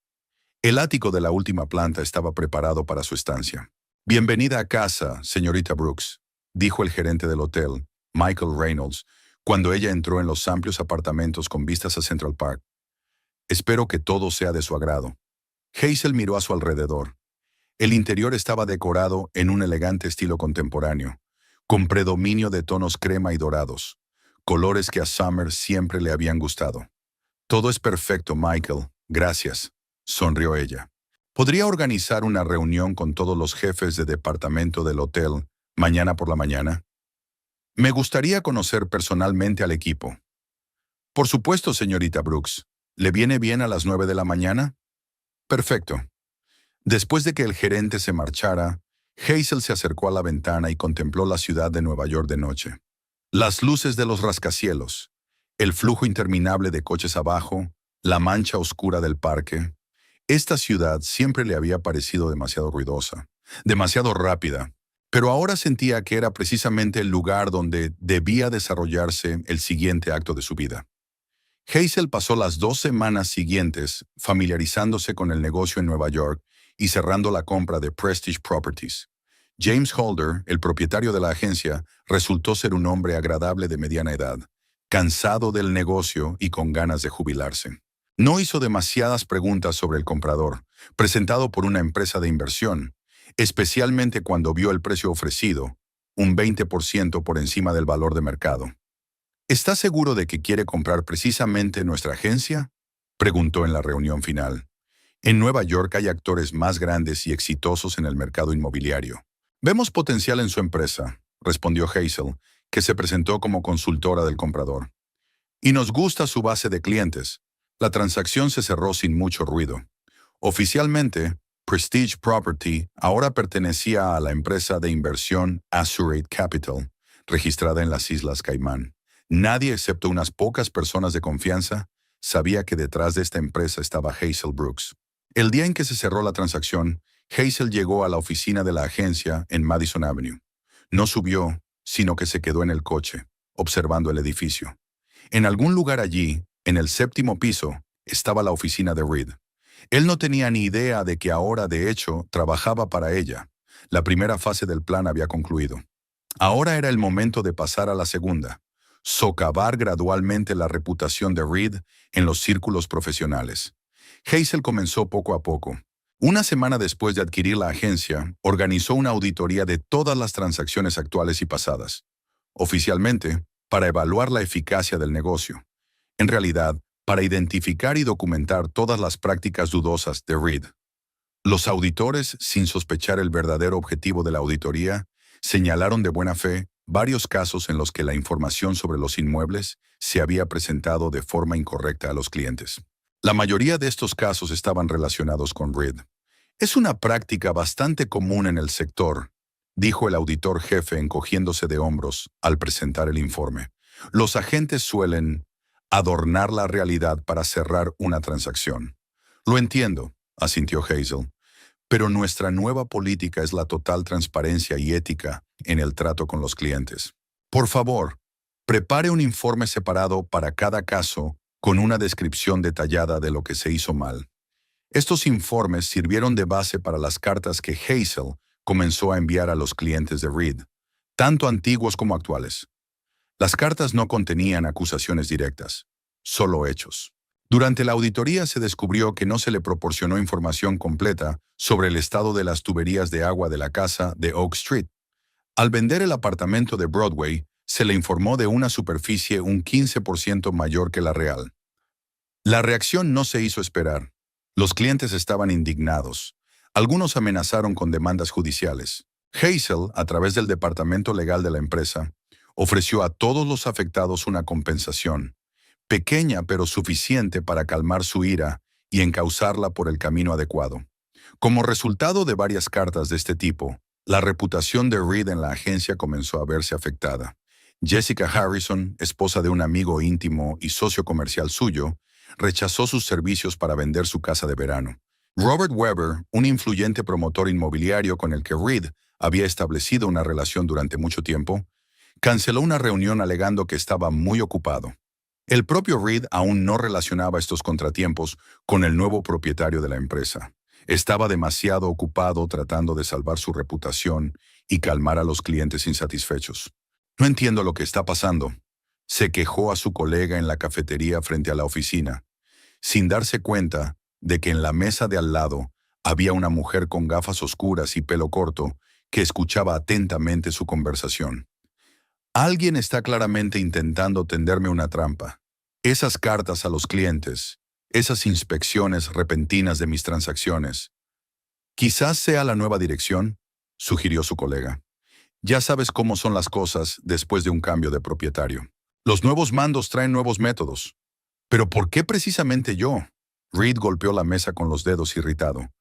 Speaker 1: El ático de la última planta estaba preparado para su estancia. «Bienvenida a casa, señorita Brooks», dijo el gerente del hotel, Michael Reynolds, cuando ella entró en los amplios apartamentos con vistas a Central Park. «Espero que todo sea de su agrado». Hazel miró a su alrededor. El interior estaba decorado en un elegante estilo contemporáneo, con predominio de tonos crema y dorados, colores que a Summer siempre le habían gustado. Todo es perfecto, Michael. Gracias, sonrió ella. ¿Podría organizar una reunión con todos los jefes de departamento del hotel mañana por la mañana? Me gustaría conocer personalmente al equipo. Por supuesto, señorita Brooks. ¿Le viene bien a las 9 de la mañana? Perfecto. Después de que el gerente se marchara, Hazel se acercó a la ventana y contempló la ciudad de Nueva York de noche. Las luces de los rascacielos, el flujo interminable de coches abajo, la mancha oscura del parque. Esta ciudad siempre le había parecido demasiado ruidosa, demasiado rápida, pero ahora sentía que era precisamente el lugar donde debía desarrollarse el siguiente acto de su vida. Hazel pasó las 2 semanas siguientes familiarizándose con el negocio en Nueva York y cerrando la compra de Prestige Properties. James Holder, el propietario de la agencia, resultó ser un hombre agradable de mediana edad, cansado del negocio y con ganas de jubilarse. No hizo demasiadas preguntas sobre el comprador, presentado por una empresa de inversión, especialmente cuando vio el precio ofrecido, un 20% por encima del valor de mercado. ¿Está seguro de que quiere comprar precisamente nuestra agencia?, preguntó en la reunión final. En Nueva York hay actores más grandes y exitosos en el mercado inmobiliario. Vemos potencial en su empresa, respondió Hazel, que se presentó como consultora del comprador. Y nos gusta su base de clientes. La transacción se cerró sin mucho ruido. Oficialmente, Prestige Property ahora pertenecía a la empresa de inversión Assurate Capital, registrada en las Islas Caimán. Nadie excepto unas pocas personas de confianza sabía que detrás de esta empresa estaba Hazel Brooks. El día en que se cerró la transacción, Hazel llegó a la oficina de la agencia en Madison Avenue. No subió, sino que se quedó en el coche, observando el edificio. En algún lugar allí, en el 7º piso, estaba la oficina de Reed. Él no tenía ni idea de que ahora, de hecho, trabajaba para ella. La primera fase del plan había concluido. Ahora era el momento de pasar a la segunda, socavar gradualmente la reputación de Reed en los círculos profesionales. Hazel comenzó poco a poco. Una semana después de adquirir la agencia, organizó una auditoría de todas las transacciones actuales y pasadas. Oficialmente, para evaluar la eficacia del negocio. En realidad, para identificar y documentar todas las prácticas dudosas de Reed. Los auditores, sin sospechar el verdadero objetivo de la auditoría, señalaron de buena fe varios casos en los que la información sobre los inmuebles se había presentado de forma incorrecta a los clientes. La mayoría de estos casos estaban relacionados con Reed. Es una práctica bastante común en el sector, dijo el auditor jefe encogiéndose de hombros al presentar el informe. Los agentes suelen adornar la realidad para cerrar una transacción. Lo entiendo, asintió Hazel, pero nuestra nueva política es la total transparencia y ética en el trato con los clientes. Por favor, prepare un informe separado para cada caso con una descripción detallada de lo que se hizo mal. Estos informes sirvieron de base para las cartas que Hazel comenzó a enviar a los clientes de Reed, tanto antiguos como actuales. Las cartas no contenían acusaciones directas, solo hechos. Durante la auditoría se descubrió que no se le proporcionó información completa sobre el estado de las tuberías de agua de la casa de Oak Street. Al vender el apartamento de Broadway, se le informó de una superficie un 15% mayor que la real. La reacción no se hizo esperar. Los clientes estaban indignados. Algunos amenazaron con demandas judiciales. Hazel, a través del departamento legal de la empresa, ofreció a todos los afectados una compensación, pequeña pero suficiente para calmar su ira y encauzarla por el camino adecuado. Como resultado de varias cartas de este tipo, la reputación de Reed en la agencia comenzó a verse afectada. Jessica Harrison, esposa de un amigo íntimo y socio comercial suyo, rechazó sus servicios para vender su casa de verano. Robert Weber, un influyente promotor inmobiliario con el que Reed había establecido una relación durante mucho tiempo, canceló una reunión alegando que estaba muy ocupado. El propio Reed aún no relacionaba estos contratiempos con el nuevo propietario de la empresa. Estaba demasiado ocupado tratando de salvar su reputación y calmar a los clientes insatisfechos. No entiendo lo que está pasando, se quejó a su colega en la cafetería frente a la oficina, sin darse cuenta de que en la mesa de al lado Había una mujer con gafas oscuras y pelo corto que escuchaba atentamente su conversación. Alguien está claramente intentando tenderme una trampa. Esas cartas a los clientes, esas inspecciones repentinas de mis transacciones. Quizás sea la nueva dirección, sugirió su colega. Ya sabes cómo son las cosas después de un cambio de propietario. Los nuevos mandos traen nuevos métodos. ¿Pero por qué precisamente yo? Reed golpeó la mesa con los dedos irritado.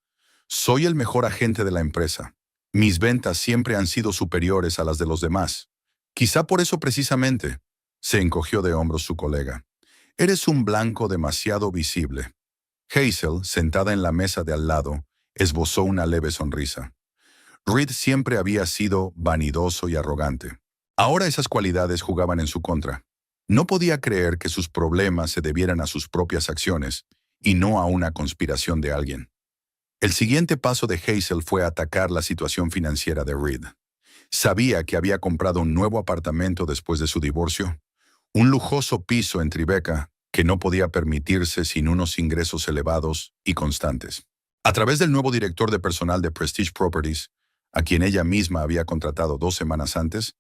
Speaker 1: Soy el mejor agente de la empresa. Mis ventas siempre han sido superiores a las de los demás. Quizá por eso precisamente, se encogió de hombros su colega. Eres un blanco demasiado visible. Hazel, sentada en la mesa de al lado, esbozó una leve sonrisa. Reed siempre había sido vanidoso y arrogante. Ahora esas cualidades jugaban en su contra. No podía creer que sus problemas se debieran a sus propias acciones y no a una conspiración de alguien. El siguiente paso de Hazel fue atacar la situación financiera de Reed. Sabía que había comprado un nuevo apartamento después de su divorcio, un lujoso piso en Tribeca que no podía permitirse sin unos ingresos elevados y constantes. A través del nuevo director de personal de Prestige Properties, a quien ella misma había contratado 2 semanas antes,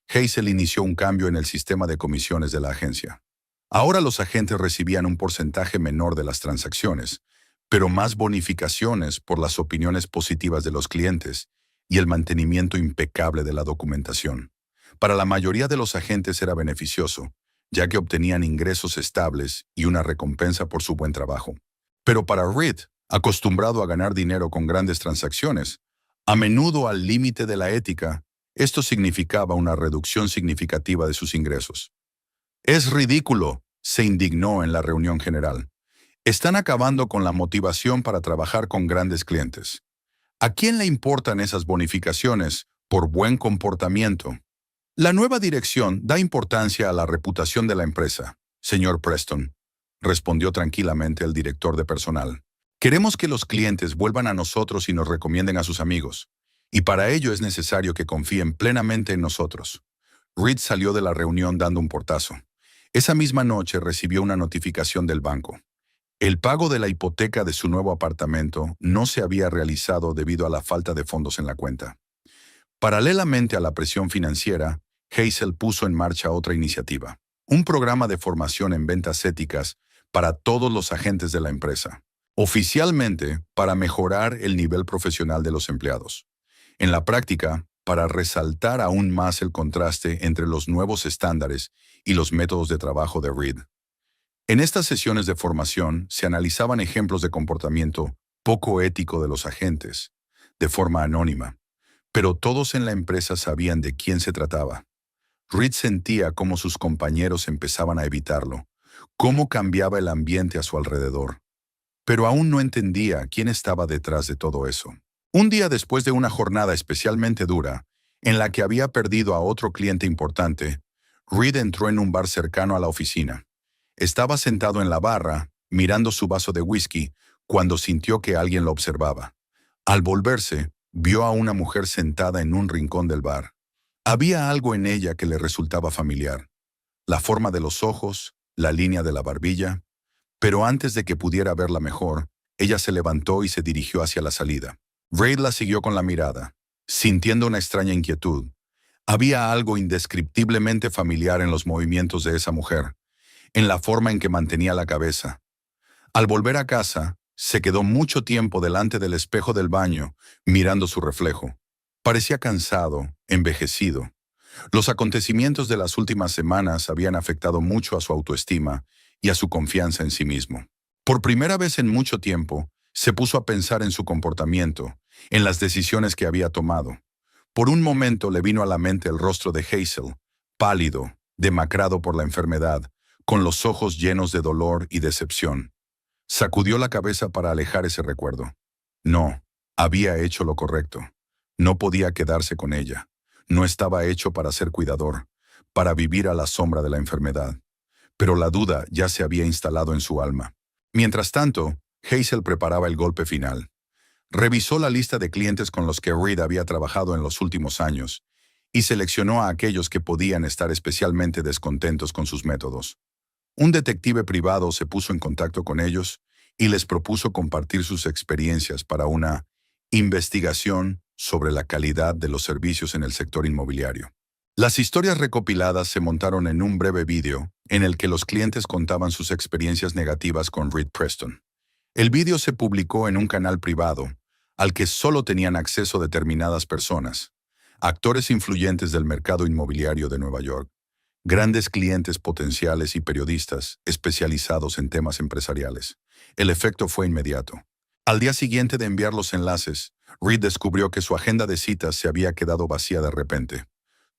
Speaker 1: Hazel inició un cambio en el sistema de comisiones de la agencia. Ahora los agentes recibían un porcentaje menor de las transacciones, pero más bonificaciones por las opiniones positivas de los clientes y el mantenimiento impecable de la documentación. Para la mayoría de los agentes era beneficioso, ya que obtenían ingresos estables y una recompensa por su buen trabajo. Pero para Reed, acostumbrado a ganar dinero con grandes transacciones, a menudo al límite de la ética, esto significaba una reducción significativa de sus ingresos. «Es ridículo», se indignó en la reunión general. «Están acabando con la motivación para trabajar con grandes clientes. ¿A quién le importan esas bonificaciones por buen comportamiento?» «La nueva dirección da importancia a la reputación de la empresa, señor Preston», respondió tranquilamente el director de personal. «Queremos que los clientes vuelvan a nosotros y nos recomienden a sus amigos, y para ello es necesario que confíen plenamente en nosotros». Reed salió de la reunión dando un portazo. Esa misma noche recibió una notificación del banco. El pago de la hipoteca de su nuevo apartamento no se había realizado debido a la falta de fondos en la cuenta. Paralelamente a la presión financiera, Hazel puso en marcha otra iniciativa, un programa de formación en ventas éticas para todos los agentes de la empresa, oficialmente para mejorar el nivel profesional de los empleados. En la práctica, para resaltar aún más el contraste entre los nuevos estándares y los métodos de trabajo de Reed. En estas sesiones de formación se analizaban ejemplos de comportamiento poco ético de los agentes, de forma anónima, pero todos en la empresa sabían de quién se trataba. Reed sentía cómo sus compañeros empezaban a evitarlo, cómo cambiaba el ambiente a su alrededor, pero aún no entendía quién estaba detrás de todo eso. Un día después de una jornada especialmente dura, en la que había perdido a otro cliente importante, Reed entró en un bar cercano a la oficina. Estaba sentado en la barra, mirando su vaso de whisky, cuando sintió que alguien lo observaba. Al volverse, vio a una mujer sentada en un rincón del bar. Había algo en ella que le resultaba familiar. La forma de los ojos, la línea de la barbilla. Pero antes de que pudiera verla mejor, ella se levantó y se dirigió hacia la salida. Reed la siguió con la mirada, sintiendo una extraña inquietud. Había algo indescriptiblemente familiar en los movimientos de esa mujer, en la forma en que mantenía la cabeza. Al volver a casa, se quedó mucho tiempo delante del espejo del baño, mirando su reflejo. Parecía cansado, envejecido. Los acontecimientos de las últimas semanas habían afectado mucho a su autoestima y a su confianza en sí mismo. Por primera vez en mucho tiempo, se puso a pensar en su comportamiento, en las decisiones que había tomado. Por un momento le vino a la mente el rostro de Hazel, pálido, demacrado por la enfermedad, con los ojos llenos de dolor y decepción. Sacudió la cabeza para alejar ese recuerdo. No, había hecho lo correcto. No podía quedarse con ella. No estaba hecho para ser cuidador, para vivir a la sombra de la enfermedad. Pero la duda ya se había instalado en su alma. Mientras tanto, Hazel preparaba el golpe final. Revisó la lista de clientes con los que Reed había trabajado en los últimos años y seleccionó a aquellos que podían estar especialmente descontentos con sus métodos. Un detective privado se puso en contacto con ellos y les propuso compartir sus experiencias para una investigación sobre la calidad de los servicios en el sector inmobiliario. Las historias recopiladas se montaron en un breve vídeo en el que los clientes contaban sus experiencias negativas con Reed Preston. El vídeo se publicó en un canal privado al que solo tenían acceso determinadas personas, actores influyentes del mercado inmobiliario de Nueva York, grandes clientes potenciales y periodistas especializados en temas empresariales. El efecto fue inmediato. Al día siguiente de enviar los enlaces, Reed descubrió que su agenda de citas se había quedado vacía de repente.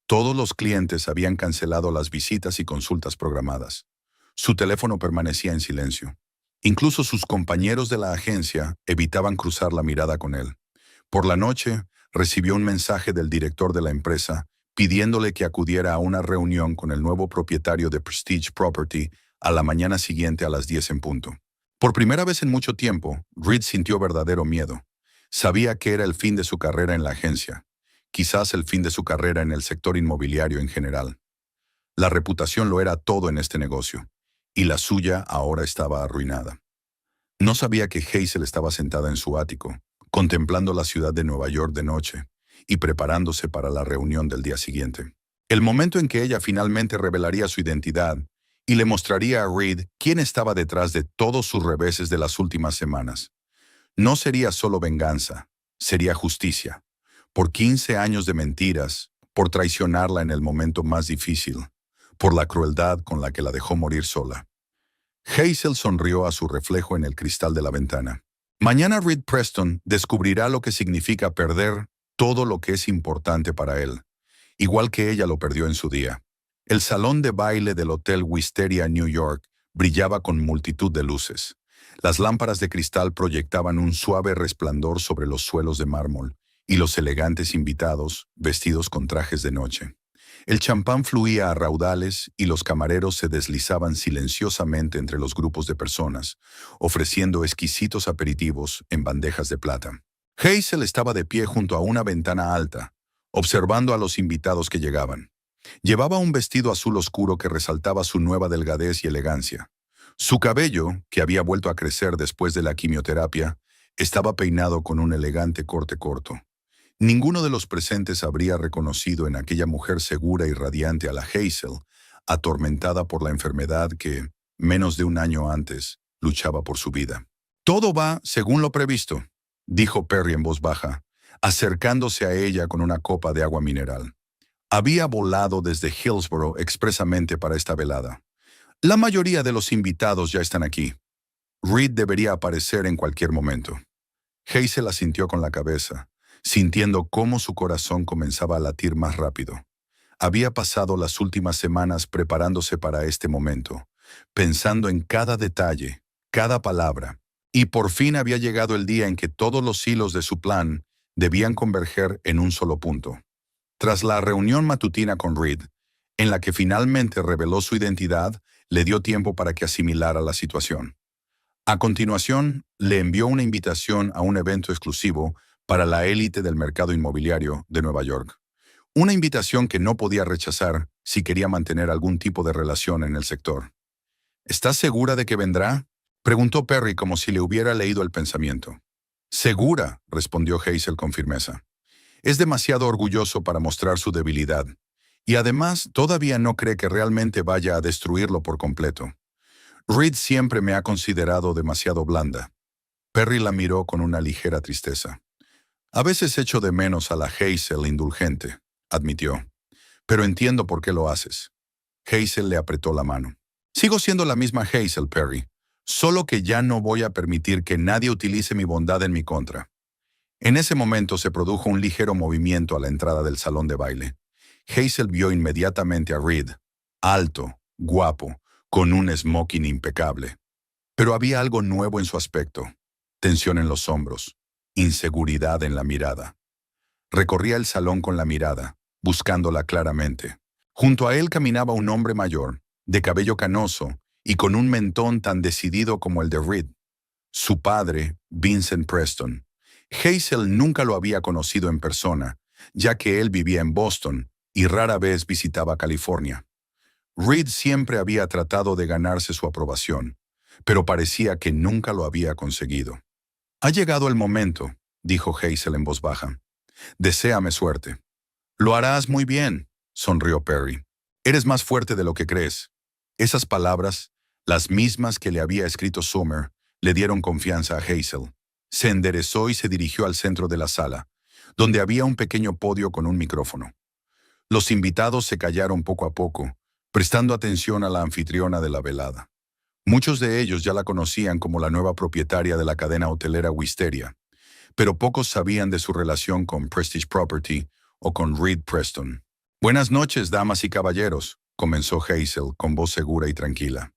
Speaker 1: Todos los clientes habían cancelado las visitas y consultas programadas. Su teléfono permanecía en silencio. Incluso sus compañeros de la agencia evitaban cruzar la mirada con él. Por la noche, recibió un mensaje del director de la empresa pidiéndole que acudiera a una reunión con el nuevo propietario de Prestige Property a la mañana siguiente a las 10 en punto. Por primera vez en mucho tiempo, Reed sintió verdadero miedo. Sabía que era el fin de su carrera en la agencia, quizás el fin de su carrera en el sector inmobiliario en general. La reputación lo era todo en este negocio, y la suya ahora estaba arruinada. No sabía que Hazel estaba sentada en su ático, contemplando la ciudad de Nueva York de noche y preparándose para la reunión del día siguiente. El momento en que ella finalmente revelaría su identidad y le mostraría a Reed quién estaba detrás de todos sus reveses de las últimas semanas. No sería solo venganza, sería justicia. Por 15 años de mentiras, por traicionarla en el momento más difícil, por la crueldad con la que la dejó morir sola. Hazel sonrió a su reflejo en el cristal de la ventana. Mañana Reed Preston descubrirá lo que significa perder todo lo que es importante para él, igual que ella lo perdió en su día. El salón de baile del Hotel Wisteria New York brillaba con multitud de luces. Las lámparas de cristal proyectaban un suave resplandor sobre los suelos de mármol y los elegantes invitados, vestidos con trajes de noche. El champán fluía a raudales y los camareros se deslizaban silenciosamente entre los grupos de personas, ofreciendo exquisitos aperitivos en bandejas de plata. Hazel estaba de pie junto a una ventana alta, observando a los invitados que llegaban. Llevaba un vestido azul oscuro que resaltaba su nueva delgadez y elegancia. Su cabello, que había vuelto a crecer después de la quimioterapia, estaba peinado con un elegante corte corto. Ninguno de los presentes habría reconocido en aquella mujer segura y radiante a la Hazel, atormentada por la enfermedad que, menos de un año antes, luchaba por su vida. «Todo va según lo previsto», dijo Perry en voz baja, acercándose a ella con una copa de agua mineral. Había volado desde Hillsborough expresamente para esta velada. La mayoría de los invitados ya están aquí. Reed debería aparecer en cualquier momento. Hazel asintió con la cabeza, sintiendo cómo su corazón comenzaba a latir más rápido. Había pasado las últimas semanas preparándose para este momento, pensando en cada detalle, cada palabra, y por fin había llegado el día en que todos los hilos de su plan debían converger en un solo punto. Tras la reunión matutina con Reed, en la que finalmente reveló su identidad, le dio tiempo para que asimilara la situación. A continuación, le envió una invitación a un evento exclusivo para la élite del mercado inmobiliario de Nueva York. Una invitación que no podía rechazar si quería mantener algún tipo de relación en el sector. «¿Estás segura de que vendrá?», preguntó Perry como si le hubiera leído el pensamiento. «Segura», respondió Hazel con firmeza. «Es demasiado orgulloso para mostrar su debilidad. Y además, todavía no cree que realmente vaya a destruirlo por completo. Reed siempre me ha considerado demasiado blanda». Perry la miró con una ligera tristeza. «A veces echo de menos a la Hazel indulgente», admitió. «Pero entiendo por qué lo haces». Hazel le apretó la mano. «Sigo siendo la misma Hazel, Perry. Solo que ya no voy a permitir que nadie utilice mi bondad en mi contra». En ese momento se produjo un ligero movimiento a la entrada del salón de baile. Hazel vio inmediatamente a Reed, alto, guapo, con un smoking impecable. Pero había algo nuevo en su aspecto. Tensión en los hombros, inseguridad en la mirada. Recorría el salón con la mirada, buscándola claramente. Junto a él caminaba un hombre mayor, de cabello canoso y con un mentón tan decidido como el de Reed. Su padre, Vincent Preston. Hazel nunca lo había conocido en persona, ya que él vivía en Boston y rara vez visitaba California. Reed siempre había tratado de ganarse su aprobación, pero parecía que nunca lo había conseguido. «Ha llegado el momento», dijo Hazel en voz baja. «Deséame suerte». «Lo harás muy bien», sonrió Perry. «Eres más fuerte de lo que crees». Esas palabras, las mismas que le había escrito Summer, le dieron confianza a Hazel. Se enderezó y se dirigió al centro de la sala, donde había un pequeño podio con un micrófono. Los invitados se callaron poco a poco, prestando atención a la anfitriona de la velada. Muchos de ellos ya la conocían como la nueva propietaria de la cadena hotelera Wisteria, pero pocos sabían de su relación con Prestige Property o con Reed Preston. «Buenas noches, damas y caballeros», comenzó Hazel con voz segura y tranquila.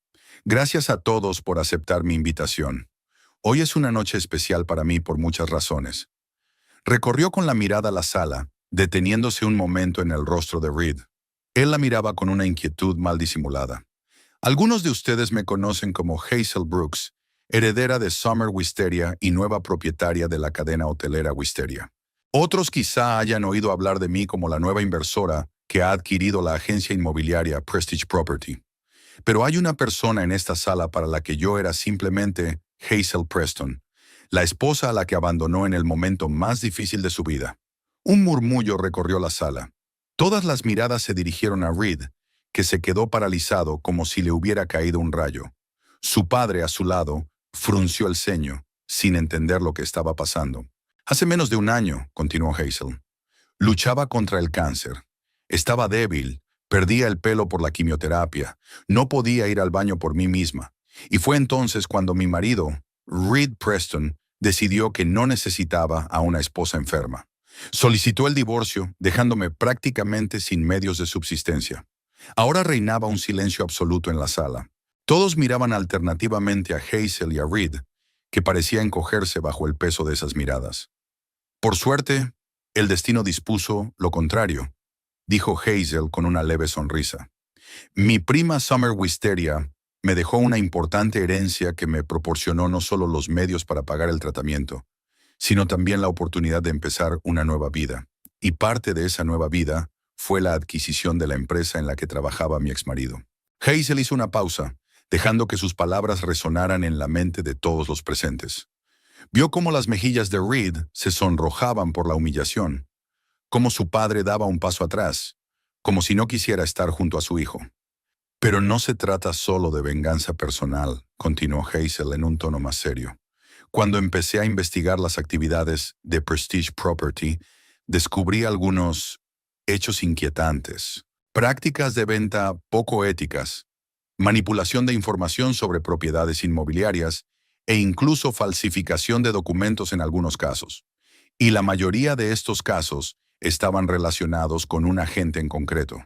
Speaker 1: «Gracias a todos por aceptar mi invitación. Hoy es una noche especial para mí por muchas razones». Recorrió con la mirada la sala, deteniéndose un momento en el rostro de Reed. Él la miraba con una inquietud mal disimulada. «Algunos de ustedes me conocen como Hazel Brooks, heredera de Summer Wisteria y nueva propietaria de la cadena hotelera Wisteria. Otros quizá hayan oído hablar de mí como la nueva inversora que ha adquirido la agencia inmobiliaria Prestige Property. Pero hay una persona en esta sala para la que yo era simplemente Hazel Preston, la esposa a la que abandonó en el momento más difícil de su vida». Un murmullo recorrió la sala. Todas las miradas se dirigieron a Reed, que se quedó paralizado como si le hubiera caído un rayo. Su padre, a su lado, frunció el ceño, sin entender lo que estaba pasando. «Hace menos de un año», continuó Hazel, «luchaba contra el cáncer. Estaba débil, perdía el pelo por la quimioterapia, no podía ir al baño por mí misma. Y fue entonces cuando mi marido, Reed Preston, decidió que no necesitaba a una esposa enferma. Solicitó el divorcio, dejándome prácticamente sin medios de subsistencia. Ahora reinaba un silencio absoluto en la sala. Todos miraban alternativamente a Hazel y a Reed, que parecía encogerse bajo el peso de esas miradas. «Por suerte, el destino dispuso lo contrario», dijo Hazel con una leve sonrisa. «Mi prima Summer Wisteria me dejó una importante herencia que me proporcionó no solo los medios para pagar el tratamiento, sino también la oportunidad de empezar una nueva vida. Y parte de esa nueva vida fue la adquisición de la empresa en la que trabajaba mi exmarido». Hazel hizo una pausa, dejando que sus palabras resonaran en la mente de todos los presentes. Vio cómo las mejillas de Reed se sonrojaban por la humillación, cómo su padre daba un paso atrás, como si no quisiera estar junto a su hijo. «Pero no se trata solo de venganza personal», continuó Hazel en un tono más serio. «Cuando empecé a investigar las actividades de Prestige Property, descubrí algunos hechos inquietantes, prácticas de venta poco éticas, manipulación de información sobre propiedades inmobiliarias e incluso falsificación de documentos en algunos casos. Y la mayoría de estos casos estaban relacionados con un agente en concreto».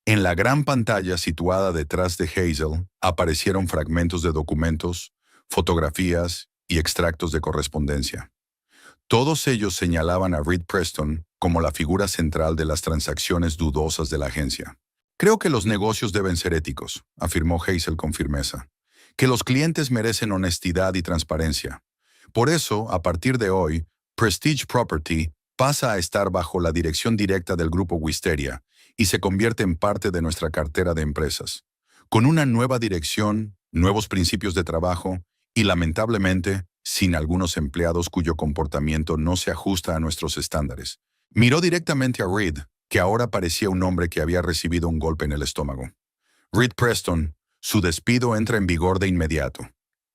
Speaker 1: En la gran pantalla situada detrás de Hazel aparecieron fragmentos de documentos, fotografías y extractos de correspondencia. Todos ellos señalaban a Reed Preston como la figura central de las transacciones dudosas de la agencia. «Creo que los negocios deben ser éticos», afirmó Hazel con firmeza. «Que los clientes merecen honestidad y transparencia. Por eso, a partir de hoy, Prestige Property pasa a estar bajo la dirección directa del Grupo Wisteria y se convierte en parte de nuestra cartera de empresas, con una nueva dirección, nuevos principios de trabajo y, lamentablemente, sin algunos empleados cuyo comportamiento no se ajusta a nuestros estándares». Miró directamente a Reed, que ahora parecía un hombre que había recibido un golpe en el estómago. «Reed Preston, su despido entra en vigor de inmediato.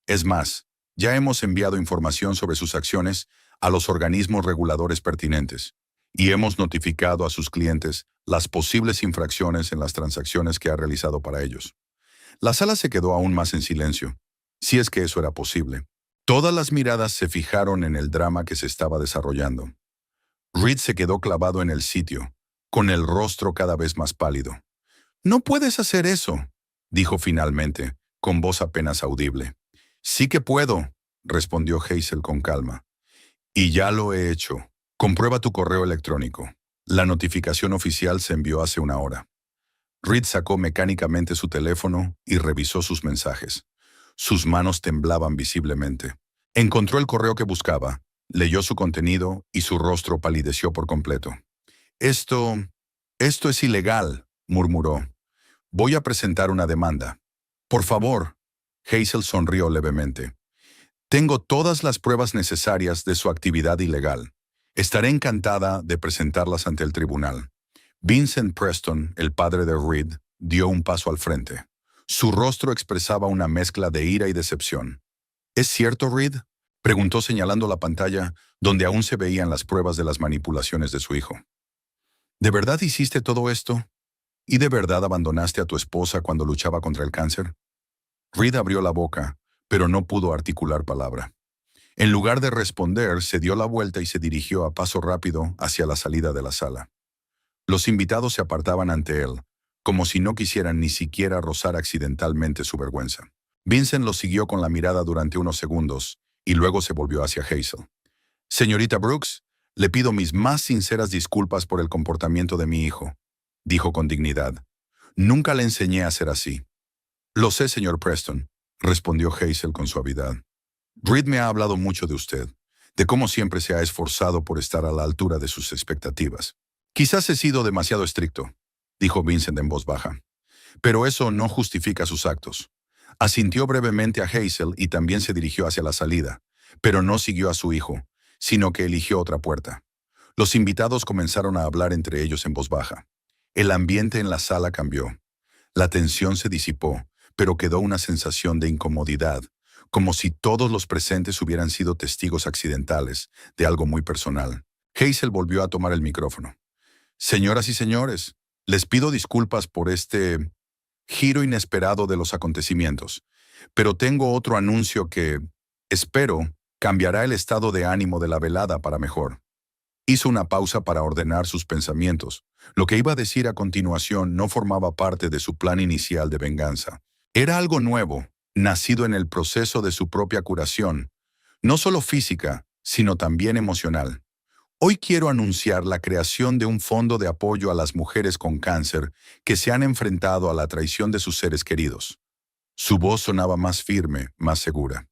Speaker 1: Es más, ya hemos enviado información sobre sus acciones a los organismos reguladores pertinentes y hemos notificado a sus clientes las posibles infracciones en las transacciones que ha realizado para ellos». La sala se quedó aún más en silencio, si es que eso era posible. Todas las miradas se fijaron en el drama que se estaba desarrollando. Reed se quedó clavado en el sitio, con el rostro cada vez más pálido. «No puedes hacer eso», dijo finalmente, con voz apenas audible. «Sí que puedo», respondió Hazel con calma. «Y ya lo he hecho. Comprueba tu correo electrónico. La notificación oficial se envió hace una hora». Reed sacó mecánicamente su teléfono y revisó sus mensajes. Sus manos temblaban visiblemente. Encontró el correo que buscaba, leyó su contenido y su rostro palideció por completo. Esto es ilegal», murmuró. «Voy a presentar una demanda». «Por favor». Hazel sonrió levemente. Tengo todas las pruebas necesarias de su actividad ilegal. Estaré encantada de presentarlas ante el tribunal. Vincent Preston, el padre de Reed, dio un paso al frente. Su rostro expresaba una mezcla de ira y decepción. ¿Es cierto, Reed?, preguntó señalando la pantalla donde aún se veían las pruebas de las manipulaciones de su hijo. ¿De verdad hiciste todo esto? ¿Y de verdad abandonaste a tu esposa cuando luchaba contra el cáncer? Reed abrió la boca, pero no pudo articular palabra. En lugar de responder, se dio la vuelta y se dirigió a paso rápido hacia la salida de la sala. Los invitados se apartaban ante él, como si no quisieran ni siquiera rozar accidentalmente su vergüenza. Vincent lo siguió con la mirada durante unos segundos y luego se volvió hacia Hazel. «Señorita Brooks, le pido mis más sinceras disculpas por el comportamiento de mi hijo», dijo con dignidad. «Nunca le enseñé a ser así». «Lo sé, señor Preston», respondió Hazel con suavidad. «Reed me ha hablado mucho de usted, de cómo siempre se ha esforzado por estar a la altura de sus expectativas. Quizás he sido demasiado estricto», dijo Vincent en voz baja. «Pero eso no justifica sus actos». Asintió brevemente a Hazel y también se dirigió hacia la salida, pero no siguió a su hijo, sino que eligió otra puerta. Los invitados comenzaron a hablar entre ellos en voz baja. El ambiente en la sala cambió. La tensión se disipó, pero quedó una sensación de incomodidad, como si todos los presentes hubieran sido testigos accidentales de algo muy personal. Hazel volvió a tomar el micrófono. «Señoras y señores, les pido disculpas por este giro inesperado de los acontecimientos, pero tengo otro anuncio que, espero, cambiará el estado de ánimo de la velada para mejor». Hizo una pausa para ordenar sus pensamientos. Lo que iba a decir a continuación no formaba parte de su plan inicial de venganza. Era algo nuevo, nacido en el proceso de su propia curación, no solo física, sino también emocional. Hoy quiero anunciar la creación de un fondo de apoyo a las mujeres con cáncer que se han enfrentado a la traición de sus seres queridos. Su voz sonaba más firme, más segura.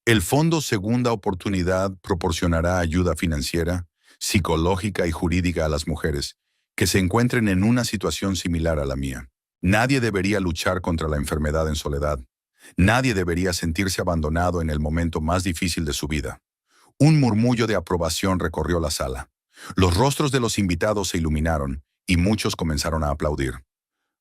Speaker 1: El Fondo Segunda Oportunidad proporcionará ayuda financiera, psicológica y jurídica a las mujeres que se encuentren en una situación similar a la mía. Nadie debería luchar contra la enfermedad en soledad. Nadie debería sentirse abandonado en el momento más difícil de su vida. Un murmullo de aprobación recorrió la sala. Los rostros de los invitados se iluminaron y muchos comenzaron a aplaudir.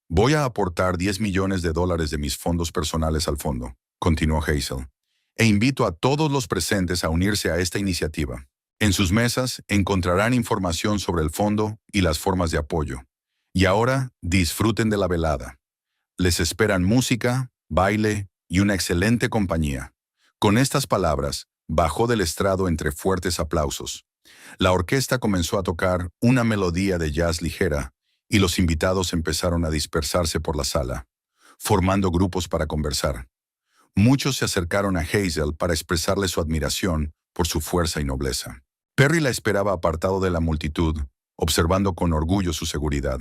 Speaker 1: «Voy a aportar $10 millones de mis fondos personales al fondo», continuó Hazel, «e invito a todos los presentes a unirse a esta iniciativa. En sus mesas encontrarán información sobre el fondo y las formas de apoyo. Y ahora disfruten de la velada. Les esperan música, baile y una excelente compañía». Con estas palabras, bajó del estrado entre fuertes aplausos. La orquesta comenzó a tocar una melodía de jazz ligera y los invitados empezaron a dispersarse por la sala, formando grupos para conversar. Muchos se acercaron a Hazel para expresarle su admiración por su fuerza y nobleza. Perry la esperaba apartado de la multitud, observando con orgullo su seguridad.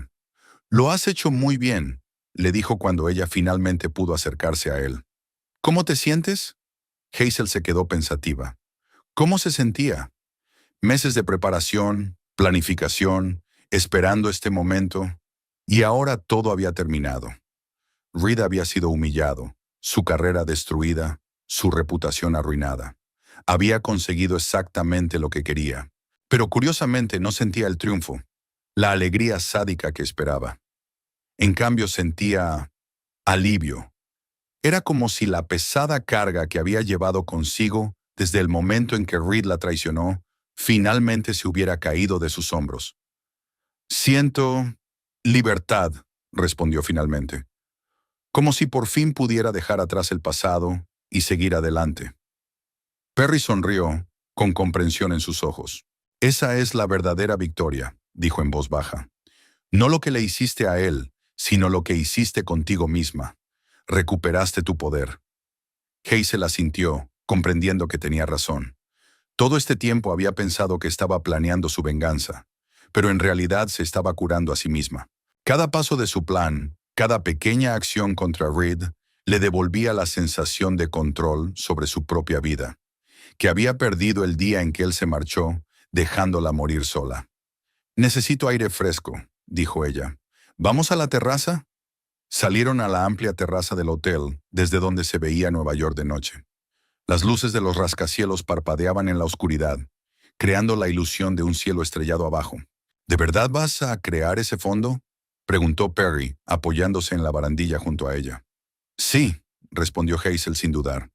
Speaker 1: «Lo has hecho muy bien», le dijo cuando ella finalmente pudo acercarse a él. «¿Cómo te sientes?». Hazel se quedó pensativa. ¿Cómo se sentía? Meses de preparación, planificación, esperando este momento, y ahora todo había terminado. Reed había sido humillado, su carrera destruida, su reputación arruinada. Había conseguido exactamente lo que quería, pero curiosamente no sentía el triunfo, la alegría sádica que esperaba. En cambio sentía alivio. Era como si la pesada carga que había llevado consigo desde el momento en que Reed la traicionó, finalmente se hubiera caído de sus hombros. «Siento libertad», respondió finalmente, como si por fin pudiera dejar atrás el pasado y seguir adelante. Perry sonrió, con comprensión en sus ojos. «Esa es la verdadera victoria», dijo en voz baja. «No lo que le hiciste a él, sino lo que hiciste contigo misma. Recuperaste tu poder». Hazel asintió, comprendiendo que tenía razón. Todo este tiempo había pensado que estaba planeando su venganza, pero en realidad se estaba curando a sí misma. Cada paso de su plan, cada pequeña acción contra Reed, le devolvía la sensación de control sobre su propia vida, que había perdido el día en que él se marchó, dejándola morir sola. «Necesito aire fresco», dijo ella. «¿Vamos a la terraza?». Salieron a la amplia terraza del hotel, desde donde se veía Nueva York de noche. Las luces de los rascacielos parpadeaban en la oscuridad, creando la ilusión de un cielo estrellado abajo. ¿De verdad vas a crear ese fondo?, preguntó Perry, apoyándose en la barandilla junto a ella. Sí, respondió Hazel sin dudar.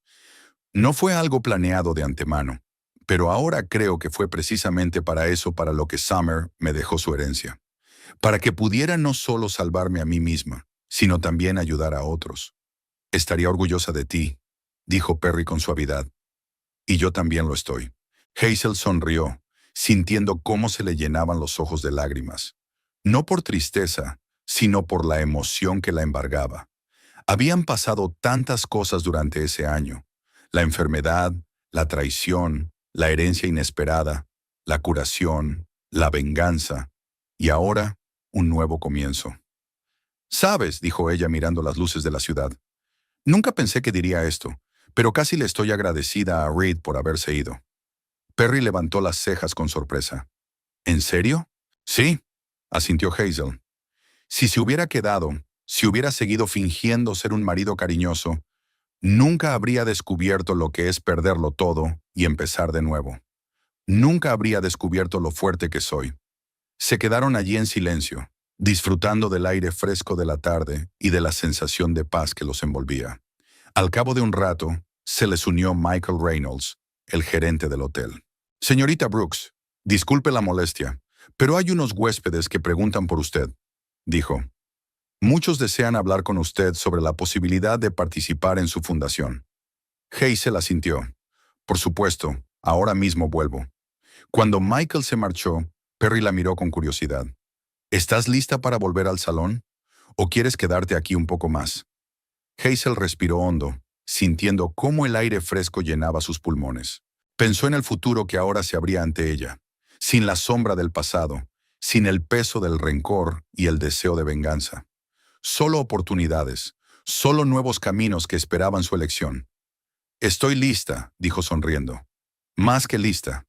Speaker 1: No fue algo planeado de antemano, pero ahora creo que fue precisamente para eso para lo que Summer me dejó su herencia. Para que pudiera no solo salvarme a mí misma, sino también ayudar a otros. Estaría orgullosa de ti, dijo Perry con suavidad. Y yo también lo estoy. Hazel sonrió, sintiendo cómo se le llenaban los ojos de lágrimas. No por tristeza, sino por la emoción que la embargaba. Habían pasado tantas cosas durante ese año. La enfermedad, la traición, la herencia inesperada, la curación, la venganza, y ahora un nuevo comienzo. «Sabes», dijo ella mirando las luces de la ciudad, «nunca pensé que diría esto, pero casi le estoy agradecida a Reed por haberse ido». Perry levantó las cejas con sorpresa. «¿En serio?» «Sí», asintió Hazel. «Si se hubiera quedado, si hubiera seguido fingiendo ser un marido cariñoso, nunca habría descubierto lo que es perderlo todo y empezar de nuevo. Nunca habría descubierto lo fuerte que soy». Se quedaron allí en silencio, disfrutando del aire fresco de la tarde y de la sensación de paz que los envolvía. Al cabo de un rato, se les unió Michael Reynolds, el gerente del hotel. «Señorita Brooks, disculpe la molestia, pero hay unos huéspedes que preguntan por usted», dijo. «Muchos desean hablar con usted sobre la posibilidad de participar en su fundación». Hazel asintió. «Por supuesto, ahora mismo vuelvo». Cuando Michael se marchó, Perry la miró con curiosidad. «¿Estás lista para volver al salón? ¿O quieres quedarte aquí un poco más?» Hazel respiró hondo, sintiendo cómo el aire fresco llenaba sus pulmones. Pensó en el futuro que ahora se abría ante ella, sin la sombra del pasado, sin el peso del rencor y el deseo de venganza. Solo oportunidades, solo nuevos caminos que esperaban su elección. «Estoy lista», dijo sonriendo. «Más que lista».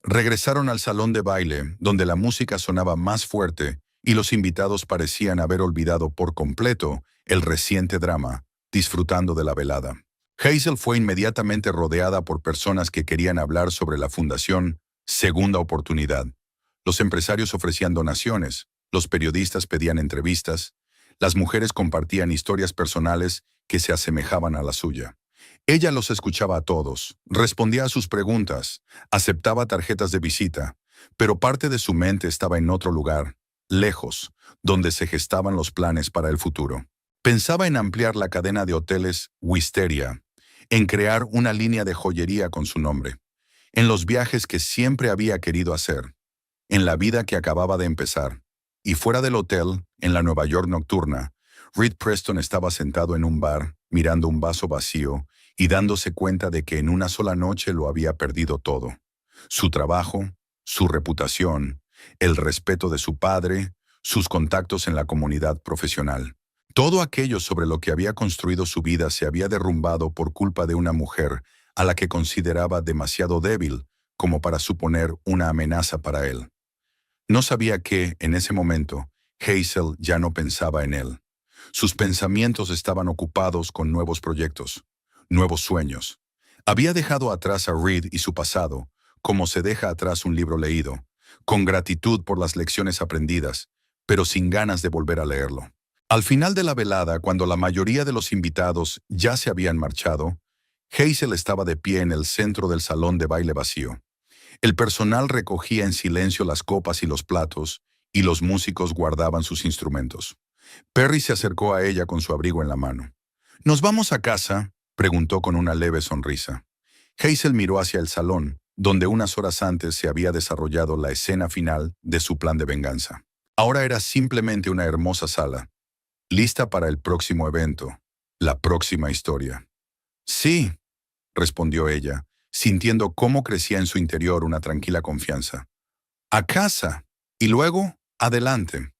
Speaker 1: Regresaron al salón de baile, donde la música sonaba más fuerte y los invitados parecían haber olvidado por completo el reciente drama, disfrutando de la velada. Hazel fue inmediatamente rodeada por personas que querían hablar sobre la fundación Segunda Oportunidad. Los empresarios ofrecían donaciones, los periodistas pedían entrevistas, las mujeres compartían historias personales que se asemejaban a la suya. Ella los escuchaba a todos, respondía a sus preguntas, aceptaba tarjetas de visita, pero parte de su mente estaba en otro lugar, lejos, donde se gestaban los planes para el futuro. Pensaba en ampliar la cadena de hoteles Wisteria, en crear una línea de joyería con su nombre, en los viajes que siempre había querido hacer, en la vida que acababa de empezar. Y fuera del hotel, en la Nueva York nocturna, Reed Preston estaba sentado en un bar, mirando un vaso vacío y dándose cuenta de que en una sola noche lo había perdido todo. Su trabajo, su reputación, el respeto de su padre, sus contactos en la comunidad profesional. Todo aquello sobre lo que había construido su vida se había derrumbado por culpa de una mujer a la que consideraba demasiado débil como para suponer una amenaza para él. No sabía que, en ese momento, Hazel ya no pensaba en él. Sus pensamientos estaban ocupados con nuevos proyectos, nuevos sueños. Había dejado atrás a Reed y su pasado, como se deja atrás un libro leído, con gratitud por las lecciones aprendidas, pero sin ganas de volver a leerlo. Al final de la velada, cuando la mayoría de los invitados ya se habían marchado, Hazel estaba de pie en el centro del salón de baile vacío. El personal recogía en silencio las copas y los platos, y los músicos guardaban sus instrumentos. Perry se acercó a ella con su abrigo en la mano. «¿Nos vamos a casa?», preguntó con una leve sonrisa. Hazel miró hacia el salón, donde unas horas antes se había desarrollado la escena final de su plan de venganza. Ahora era simplemente una hermosa sala, lista para el próximo evento, la próxima historia. «Sí», respondió ella, sintiendo cómo crecía en su interior una tranquila confianza. «A casa. Y luego, adelante».